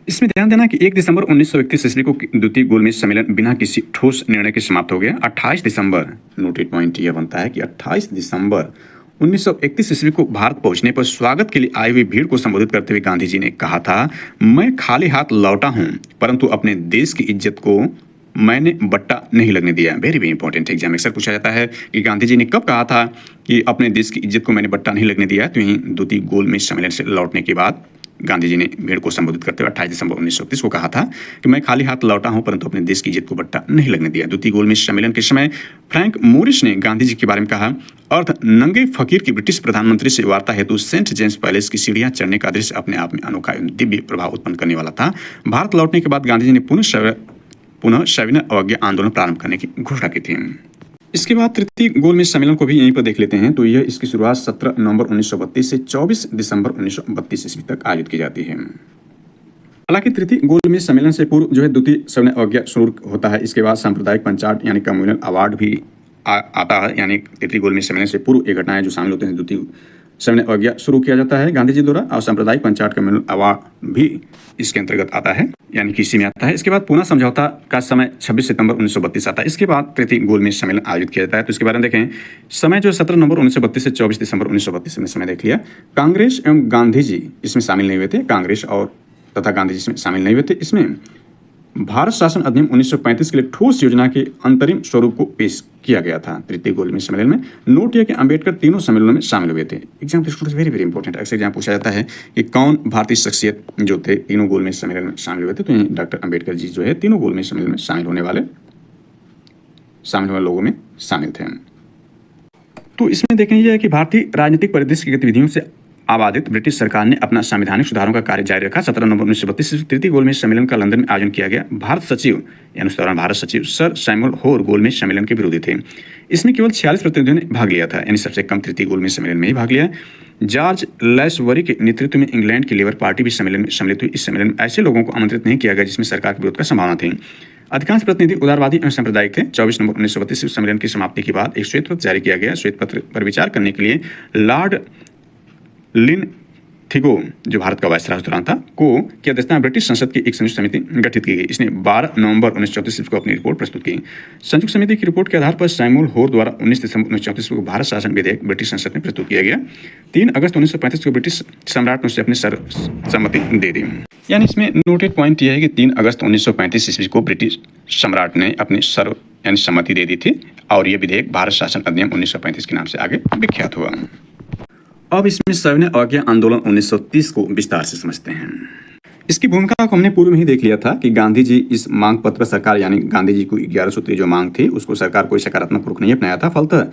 इसमें ध्यान देना कि 1 दिसंबर 1931 ईस्वी को द्वितीय गोलमेज सम्मेलन बिना किसी ठोस निर्णय के समाप्त हो गया। 28 दिसंबर, नोटेड पॉइंट यह बनता है कि 28 दिसंबर 1931 ईस्वी को भारत पहुंचने पर स्वागत के लिए आई हुई भीड़ को संबोधित करते हुए गांधी जी ने कहा था, मैं खाली हाथ लौटा हूं, परंतु अपने देश की इज्जत को मैंने बट्टा नहीं लगने दिया। वेरी वेरी इंपॉर्टेंट एग्जाम अक्सर पूछा जाता है कि गांधी जी ने कब कहा था कि अपने देश की इज्जत को मैंने बट्टा नहीं लगने दिया। तो यही द्वितीय गोलमेज सम्मेलन से लौटने के बाद गांधी जी ने भीड़ को संबोधित करते हुए 28 दिसंबर 1931 को कहा था कि मैं खाली हाथ लौटा हूं, परंतु अपने देश की इज्जत को बट्टा नहीं लगने दिया। द्वितीय गोलमेज सम्मेलन के समय फ्रैंक मोरिस ने गांधी जी के बारे में कहा, अर्थ नंगे फकीर की ब्रिटिश प्रधानमंत्री से वार्ता हेतु सेंट जेम्स पैलेस की सीढ़ियां चढ़ने का दृश्य अपने आप में अनोखा एवं दिव्य प्रभाव उत्पन्न करने वाला था। भारत लौटने के बाद गांधी जी ने पुनः सविनय अवज्ञा आंदोलन प्रारंभ करने की घोषणा की थी। इसके बाद तृतीय गोलमेज सम्मेलन को भी यहीं पर देख लेते हैं। तो यह इसकी शुरुआत 17 नवंबर 1932 से 24 दिसंबर 1932 ईस्वी तक आयोजित की जाती है। हालांकि तृतीय गोलमेज सम्मेलन से पूर्व जो है द्वितीय सविनय अवज्ञा शुरू होता है। इसके बाद सांप्रदायिक पंचायत यानी कम्युनल अवार्ड भी आता है, यानी तृतीय गोलमेज सम्मेलन से पूर्व ये घटनाएं जो शामिल होते हैं द्वितीय सम्मेलन अवज्ञा शुरू किया जाता है गांधी जी द्वारा, और सांप्रदायिक पंचायत कम्युनल अवार्ड भी इसके अंतर्गत आता है, यानी कि इसी में आता है। इसके बाद पूना समझौता का समय 26 सितंबर 1932 आता है। इसके बाद तृतीय गोलमेज सम्मेलन आयोजित किया जाता है। तो इसके बारे में देखें, समय जो 17 नवंबर 1932 से 24 दिसंबर 1932 में समय देख लिया। कांग्रेस एवं गांधी जी इसमें शामिल नहीं हुए थे, कांग्रेस और तथा गांधी जी इसमें शामिल नहीं हुए थे। इसमें भारत शासन अधिनियम 1935 के लिए ठोस योजना के अंतरिम स्वरूप को पेश किया गया था। तृतीय गोलमेज सम्मेलन में नोट किया कि अंबेडकर तीनों सम्मेलनों में शामिल हुए थे। Exam students very very important, अक्सर एग्जाम पूछा जाता है कि कौन भारतीय शख्सियत जो थे तीनों गोलमेज सम्मेलन में शामिल हुए थे, तो डॉक्टर अंबेडकर जी जो है तीनों गोलमेज सम्मेलन में शामिल होने वाले लोगों में शामिल थे। तो इसमें देखें यह है कि भारतीय राजनीतिक परिदृश्य की गतिविधियों से आबादित ब्रिटिश सरकार ने अपना संवैधानिक सुधारों का कार्य जारी रखा। 17 नवंबर 1932 से तृतीय गोलमेज सम्मेलन का लंदन में आयोजन किया गया। भारत सचिव यानी उस दौरान भारत सचिव सर सैमुअल होर गोलमेज सम्मेलन के विरोधी थे। इसमें केवल 46 प्रतिनिधियों ने भाग लिया था, यानी सबसे कम तृतीय गोलमेज सम्मेलन में ही भाग लिया। जॉर्ज लैसवरी के नेतृत्व में इंग्लैंड की लेबर पार्टी भी सम्मेलन में सम्मिलित हुई। इस सम्मेलन में ऐसे लोगों को आमंत्रित नहीं किया गया जिसमें सरकार के विरोध का संभावना थी। अधिकांश प्रतिनिधि उदारवादी एवं सांप्रदायिक थे। 24 नवंबर 1932 सम्मेलन की समाप्ति के बाद एक श्वेत पत्र जारी किया गया। श्वेत पत्र पर विचार करने के लिए लॉर्ड लिनथिगो जो भारत का वायसराय उस दौरान था को की अध्यक्षता में ब्रिटिश संसद की एक संयुक्त समिति गठित की गई। इसने 12 नवंबर 1934 को अपनी रिपोर्ट प्रस्तुत की। संयुक्त समिति की रिपोर्ट के आधार पर सैमुअल होर द्वारा 19 दिसंबर 1934 को भारत शासन विधेयक ब्रिटिश संसद में प्रस्तुत किया गया। 3 अगस्त 1935 को ब्रिटिश सम्राट ने उसे अपनी सर्वसम्मति दे दी। यानी इसमें नोटेड पॉइंट यह है कि 3 अगस्त 1935 ईस्वी को ब्रिटिश सम्राट ने अपनी यानी सम्मति दे दी थी, और यह विधेयक भारत शासन अधिनियम 1935 के नाम से आगे विख्यात हुआ। अब इसमें सविनय अवज्ञा आंदोलन 1930 को विस्तार से समझते हैं। इसकी भूमिका को हमने पूर्व में ही देख लिया था कि गांधी जी इस मांग पत्र पर सरकार यानी गांधी जी को 11 सूत्री जो मांग थी उसको सरकार कोई सकारात्मक रुख नहीं अपनाया था। फलतः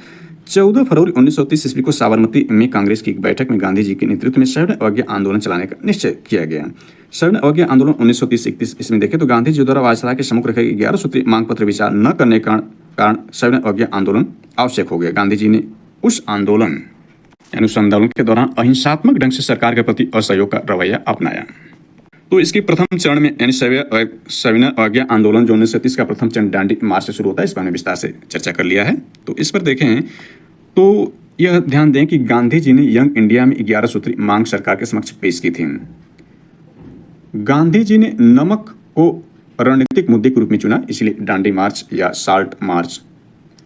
14 फरवरी 1930 ईस्वी को साबरमती में कांग्रेस की एक बैठक में गांधी जी के नेतृत्व में सविनय अवज्ञा आंदोलन चलाने का निश्चय किया गया। सविनय अवज्ञा आंदोलन 1930-31 इसमें देखें तो गांधी जी द्वारा वायसराय के सम्मुख रखे 11 सूत्री मांग पत्र विचार न करने के कारण सविनय अवज्ञा आंदोलन आवश्यक हो गया। गांधी जी ने उस आंदोलन यानी उस आंदोलन के दौरान अहिंसात्मक ढंग से सरकार के प्रति असहयोग का रवैया अपनाया। तो इसके प्रथम चरण में यानी सविनय अवज्ञा आंदोलन जो 1930 का प्रथम चरण दांडी मार्च से शुरू होता है, इस पर हमने विस्तार से चर्चा कर लिया है। तो इस पर देखें तो यह ध्यान दें कि गांधी जी ने यंग इंडिया में 11 सूत्री मांग सरकार के समक्ष पेश की थी। गांधी जी ने नमक को रणनीतिक मुद्दे के रूप में चुना, इसलिए दांडी मार्च या साल्ट मार्च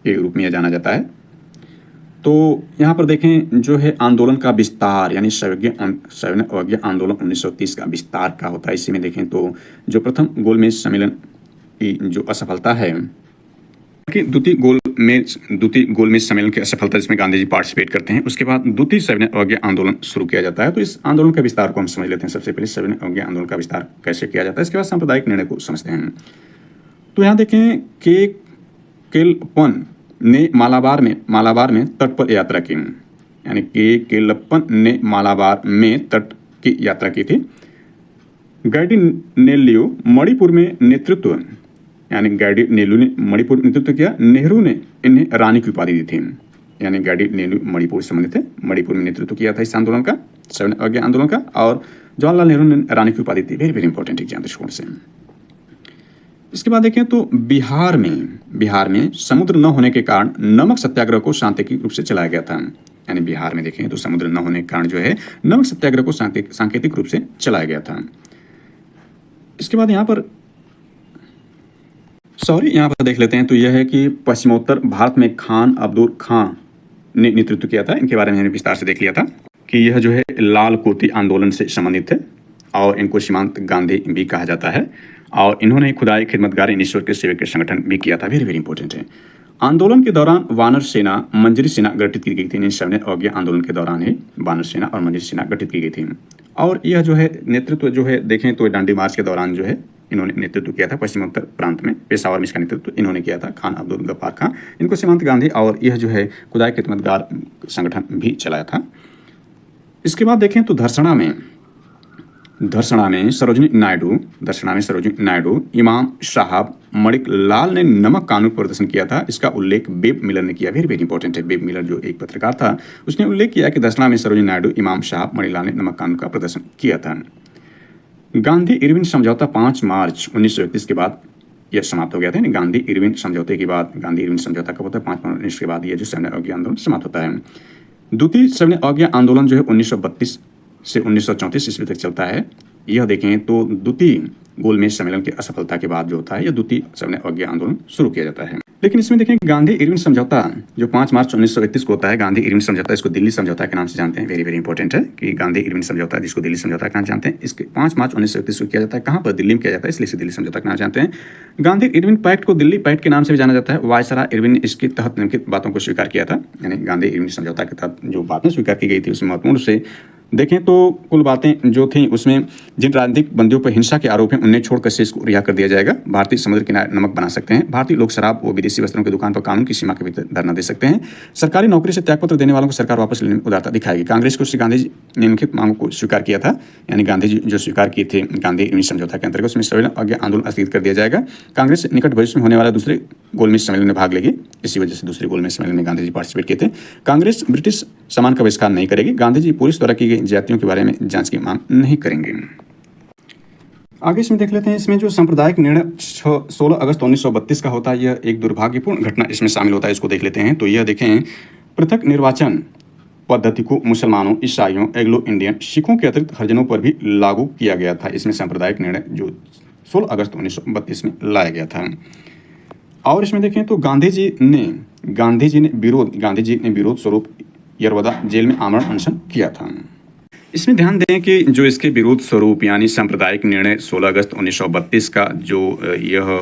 के रूप में यह जाना जाता है। तो यहाँ पर देखें जो है आंदोलन का विस्तार यानी सविनय अवज्ञा आंदोलन 1930 का विस्तार का होता है। इसी में देखें तो जो प्रथम गोलमेज सम्मेलन की जो असफलता है कि द्वितीय गोलमेज सम्मेलन की असफलता जिसमें गांधी जी पार्टिसिपेट करते हैं, उसके बाद द्वितीय सविनय अवज्ञा आंदोलन शुरू किया जाता है। तो इस आंदोलन का विस्तार को हम समझ लेते हैं। सबसे पहले सविनय अवज्ञा आंदोलन का विस्तार कैसे किया जाता है, इसके बाद सांप्रदायिक निर्णय को समझते हैं। तो यहाँ देखें के केलप्पन ने मालाबार में तट पर यात्रा की, यानी के केलप्पन ने मालाबार में तट की यात्रा की थी। गैडिनेल्लियो मणिपुर में नेतृत्व यानी गैडिनेल्लियो ने मणिपुर नेतृत्व किया। नेहरू ने इन्हें रानी की उपाधि दी थी, यानी गैडिनेल्लियो मणिपुर से संबंधित थे, मणिपुर में नेतृत्व किया था इस आंदोलन का, सविनय अवज्ञा आंदोलन का, और जवाहरलाल नेहरू ने रानी की उपाधि दी। वेरी वेरी इंपॉर्टेंट एग्जाम दृष्टिकोण से। इसके बाद देखें तो बिहार में समुद्र न होने के कारण नमक सत्याग्रह को सांकेतिक रूप से चलाया गया था। यानी बिहार में देखें तो समुद्र न होने के कारण जो है नमक सत्याग्रह को सांकेतिक रूप से चलाया गया था। इसके बाद यहाँ पर देख लेते हैं तो यह है कि पश्चिमोत्तर भारत में खान अब्दुल खां ने नेतृत्व किया था। इनके बारे में हमने विस्तार से देख लिया था कि यह जो है लाल कोटी आंदोलन से संबंधित थे, और इनको सीमांत गांधी भी कहा जाता है, और इन्होंने खुदाई खिदमतगार ईश्वर के सेवक के संगठन भी किया था। वेरी वेरी इंपॉर्टेंट है। आंदोलन के दौरान वानर सेना मंजरी सेना गठित की गई थी। सविनय अवज्ञा आंदोलन के दौरान ही वानर सेना और मंजरी सेना गठित की गई थी, और यह जो है नेतृत्व जो है देखें तो दांडी मार्च के दौरान जो है इन्होंने नेतृत्व किया था। पश्चिमोत्तर प्रांत में पेशावर में इसका नेतृत्व इन्होंने किया था, खान अब्दुल गफ्फार खां, इनको सीमांत गांधी, और यह जो है खुदाई खिदमतगार संगठन भी चलाया था। इसके बाद देखें तो धर्षणा में सरोजिनी नायडू, इमाम साहब मणिकलाल ने नमक कानून पर प्रदर्शन किया था। इसका उल्लेख वेब मिलर ने किया। वेरी वेरी इंपॉर्टेंट है। वेब मिलर जो एक पत्रकार था उसने उल्लेख किया कि धर्षणा में सरोजिनी नायडू, इमाम साहब मणिलाल ने नमक कानून का प्रदर्शन किया था। गांधी इरविन समझौता 5 मार्च 1931 के बाद यह समाप्त हो गया था। गांधी इरविन समझौते के बाद, गांधी इरविन समझौता कब होता है? 5 मार्च 19 के बाद यह जो सविनय अवज्ञा आंदोलन समाप्त होता है। द्वितीय सविनय अवज्ञा आंदोलन जो है 1932 से 1934 ईस्वी तक चलता है। यह देखें तो द्वितीय गोलमेज सम्मेलन की असफलता के बाद जो होता है यह द्वितीय सविनय अवज्ञा आंदोलन शुरू किया जाता है। लेकिन इसमें देखें गांधी इरविन समझौता जो 5 मार्च 1931 को होता है, गांधी इरविन समझौता, इसको दिल्ली समझौता के नाम से जानते हैं। वेरी वेरी इंपॉर्टेंट है कि गांधी इरविन समझौता जिसको दिल्ली समझौता के नाम जानते हैं, इसके 5 मार्च 1931 को किया जाता है। कहाँ पर? दिल्ली में किया जाता है, इसलिए इसे दिल्ली समझौता के नाम जानते हैं। गांधी इरविन पैक्ट को दिल्ली पैक्ट के नाम से भी जाना जाता है। वायसराय इरविन ने इसके तहत निम्नलिखित बातों को स्वीकार किया था। यानी गांधी इरविन समझौता के तहत जो बातें स्वीकार की गई थी उसमें महत्वपूर्ण से देखें तो कुल बातें जो थी उसमें जिन राजनीतिक बंदियों पर हिंसा के आरोप हैं उन्हें छोड़कर शेष को रिहा कर दिया जाएगा। भारतीय समुद्र किनारे नमक बना सकते हैं। भारतीय लोग शराब और विदेशी वस्त्रों की दुकान पर कानून की सीमा के भीतर धरना दे सकते हैं। सरकारी नौकरी से त्यागपत्र देने वालों को सरकार वापस लेने में उदारता दिखाएगी। कांग्रेस को श्री गांधी जी ने निम्नलिखित मांगों को स्वीकार किया था। यानी गांधी जी जो स्वीकार किए थे गांधी इरविन समझौता के अंतर्गत, उसमें सविनय अवज्ञा आंदोलन स्थगित कर दिया जाएगा। कांग्रेस निकट भविष्य में होने वाला दूसरे गोलमेज सम्मेलन में भाग लेगी। इसी वजह से दूसरे गोलमेज सम्मेलन में गांधी जी पार्टिसिपेट किए थे। कांग्रेस ब्रिटिश सामान का बहिष्कार नहीं करेगी। गांधी जी पुलिस द्वारा की गई जातियों के बारे में जांच की मांग नहीं करेंगे। आगे इसमें देख लेते हैं। इसमें जो सांप्रदायिक निर्णय 16 अगस्त 1932 का होता है, यह एक दुर्भाग्यपूर्ण घटना इसमें शामिल होता है। इसको देख लेते हैं। तो यह देखें, पृथक निर्वाचन पद्धति को मुसलमानों, ईसाइयों, एंग्लो इंडियन, सिखों के अतिरिक्त हरिजनों पर भी लागू किया गया था। इसमें सांप्रदायिक निर्णय जो 16 अगस्त 1932 में लाया गया था। और इसमें देखें तो गांधी जी ने विरोध स्वरूप यरवदा जेल में आमरण अनशन किया था। इसमें ध्यान दें कि जो इसके विरोध स्वरूप यानी सांप्रदायिक निर्णय 16 अगस्त 1932 का जो यह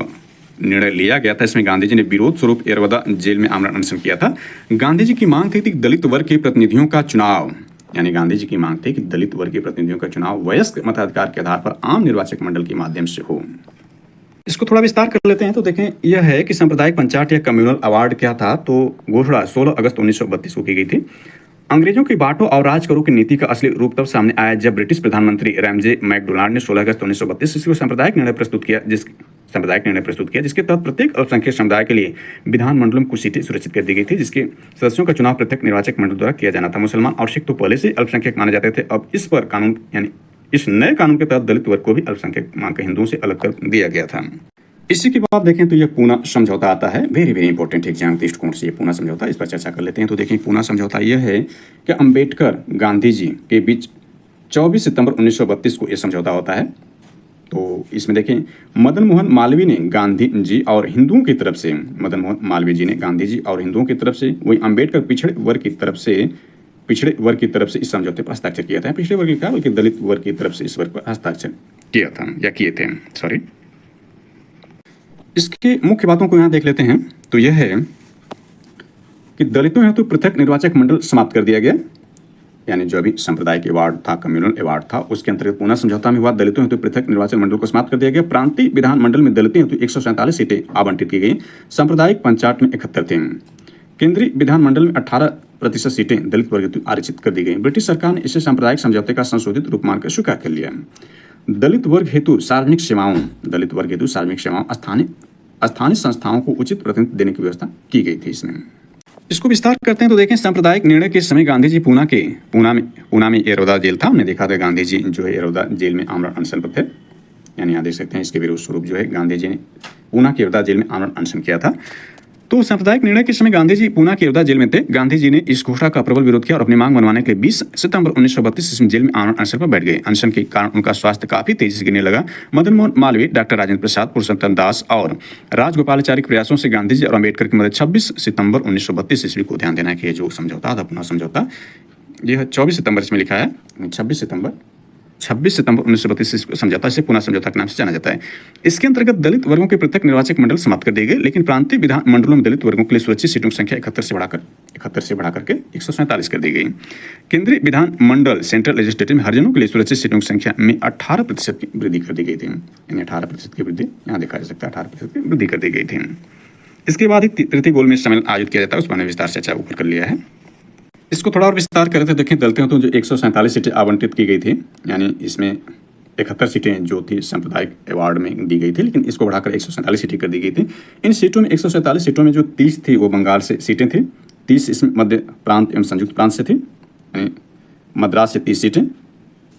निर्णय लिया गया था, इसमें गांधी जी ने विरोध स्वरूप यरवदा जेल में आमरण अनशन किया था। गांधी जी की मांग थी कि दलित वर्ग के प्रतिनिधियों का चुनाव, यानी गांधी जी की मांग थी कि दलित वर्ग के प्रतिनिधियों का चुनाव वयस्क मताधिकार के आधार पर आम निर्वाचक मंडल के माध्यम से हो। इसको थोड़ा विस्तार कर लेते हैं। तो देखें, यह है कि सांप्रदायिक पंचायत या कम्युनल अवार्ड क्या था। तो घोषणा 16 अगस्त 1932 को की गई थी। अंग्रेजों की बांटो और राज करो की नीति का असली रूप तब सामने आया जब ब्रिटिश प्रधानमंत्री रैमजे मैकडोनाल्ड ने 16 अगस्त 1932 को सांप्रदायिक निर्णय प्रस्तुत किया, जिसके तहत प्रत्येक अल्पसंख्यक समुदाय के लिए विधानमंडलों में कुछ सीटें सुरक्षित कर दी गई थी, जिसके सदस्यों का चुनाव प्रत्येक निर्वाचक मंडल द्वारा किया जाना था। मुसलमान और सिख तो पहले से अल्पसंख्यक माने जाते थे। अब इस पर कानून यानी इस नए कानून के तहत दलित वर्ग को भी अल्पसंख्यक मानकर हिंदुओं से अलग कर दिया गया था। इसी के बाद देखें तो यह पूना समझौता आता है। वेरी वेरी इंपॉर्टेंट एग्जाम दृष्टिकोण से ये पूना समझौता, इस पर चर्चा कर लेते हैं। तो देखें, पूना समझौता यह है कि अंबेडकर गांधी जी के बीच 24 सितंबर 1932 को यह समझौता होता है। तो इसमें देखें, मदन मोहन मालवीय ने गांधी जी और हिंदुओं की तरफ से, वही अंबेडकर पिछड़े वर्ग की तरफ से इस समझौते पर हस्ताक्षर किया था। पिछड़े वर्ग का बल्कि दलित वर्ग की तरफ से इस वर्ग पर हस्ताक्षर किए थे। इसके मुख्य बातों को यहाँ देख लेते हैं। तो यह है कि दलितों हेतु पृथक निर्वाचक मंडल समाप्त कर दिया गया। यानी जो अभी सांप्रदायिक अवार्ड था, कम्युनल अवार्ड था, उसके अंतर्गत पूना समझौता में हुआ दलितों हेतु पृथक निर्वाचन मंडल को समाप्त कर दिया गया। प्रांतीय विधानमंडल में दलितों हेतु 147 सीटें आवंटित की गई। सांप्रदायिक पंचायत में 71 थे। केंद्रीय विधानमंडल में 18% सीटें दलित वर्ग हेतु आरक्षित कर दी गई। ब्रिटिश सरकार ने इसे सांप्रदायिक समझौते का संशोधित रूप मानकर स्वीकार कर लिया। दलित वर्ग हेतु सार्वजनिक सेवाओं स्थानीय संस्थाओं को उचित प्रतिनिधित्व देने की व्यवस्था की गई थी। इसमें इसको विस्तार करते हैं। तो देखें, सांप्रदायिक निर्णय के समय गांधी जी पूना में यरवदा जेल था। हमने देखा था गांधी जी जो है यरवदा जेल में आमरण अनशन पर थे। यानी यहाँ देख सकते हैं इसके विरोध स्वरूप जो है गांधी जी ने पूना के यरवदा जेल में आमरण अनशन किया था। तो सांप्रदायिक निर्णय के समय गांधी जी पूना के यरवदा जेल में थे। गांधी जी ने इस घोषणा का प्रबल विरोध किया और अपनी मांग मनवाने के लिए 20 सितंबर 1932 ईस्वी में जेल में आमरण अनशन पर बैठ गए। अनशन के कारण उनका स्वास्थ्य काफी तेजी से गिरने लगा। मदन मोहन मालवीय, डॉक्टर राजेंद्र प्रसाद, पुरुषोत्तम दास और राजगोपालाचारी के प्रयासों से गांधी जी और अम्बेडकर की मदद 26 सितंबर 1932 ईस्वी को ध्यान देना है कि जो समझौता था पूना समझौता, यह 24 सितंबर इसमें लिखा है, 26 सितंबर 1932 समझौता, इसे पूना समझौता के नाम से जाना जाता है। इसके अंतर्गत दलित वर्गों के पृथक निर्वाचक मंडल समाप्त कर दिए गए, लेकिन प्रांतीय विधान मंडलों में दलित वर्गों के लिए सुरक्षित सीटों की संख्या 71 से बढ़ाकर के 147 कर दी गई। केंद्रीय विधान मंडल सेंट्रल लेजिस्लेटिव में हरिजनों के लिए सुरक्षित सीटों की संख्या में 18% की वृद्धि कर दी गई थी। यानी 18% की वृद्धि यहाँ देखा जा सकता है, 18% की वृद्धि कर दी गई थी। इसके बाद ही तृतीय गोलमेज सम्मेलन आयोजित किया जाता है, उस पर विस्तार से चर्चा ऊपर कर लिया है। इसको थोड़ा और विस्तार कर रहे थे। देखें, दलितों तो जो 147 सीटें आवंटित की गई थी, यानी इसमें 71 सीटें जो थी सांप्रदायिक अवार्ड में दी गई थी, लेकिन इसको बढ़ाकर 147 सीटें कर दी गई थी। इन सीटों में 147 सीटों में जो 30 थी वो बंगाल से सीटें थी, 30 इसमें मध्य प्रांत एवं संयुक्त प्रांत से थी। यानी मद्रास से 30 सीटें,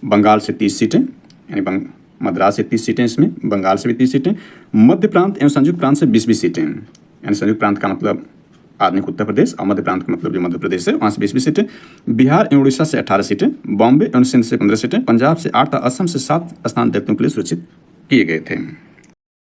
बंगाल से 30 सीटें, यानी मद्रास से 30 सीटें, इसमें बंगाल से भी 30 सीटें, मध्य प्रांत एवं संयुक्त प्रांत से 20-20 सीटें, यानी संयुक्त प्रांत का मतलब आधुनिक उत्तर प्रदेश और मध्य प्रांत का मतलब जो मध्य प्रदेश है वहाँ से 20-20 सीटें, बिहार एवं उड़ीसा से 18 सीटें, बॉम्बे एवं सिंध से 15 सीटें, पंजाब से 8 तथा असम से 7 स्थान व्यक्तियों के लिए सुरक्षित किए गए थे।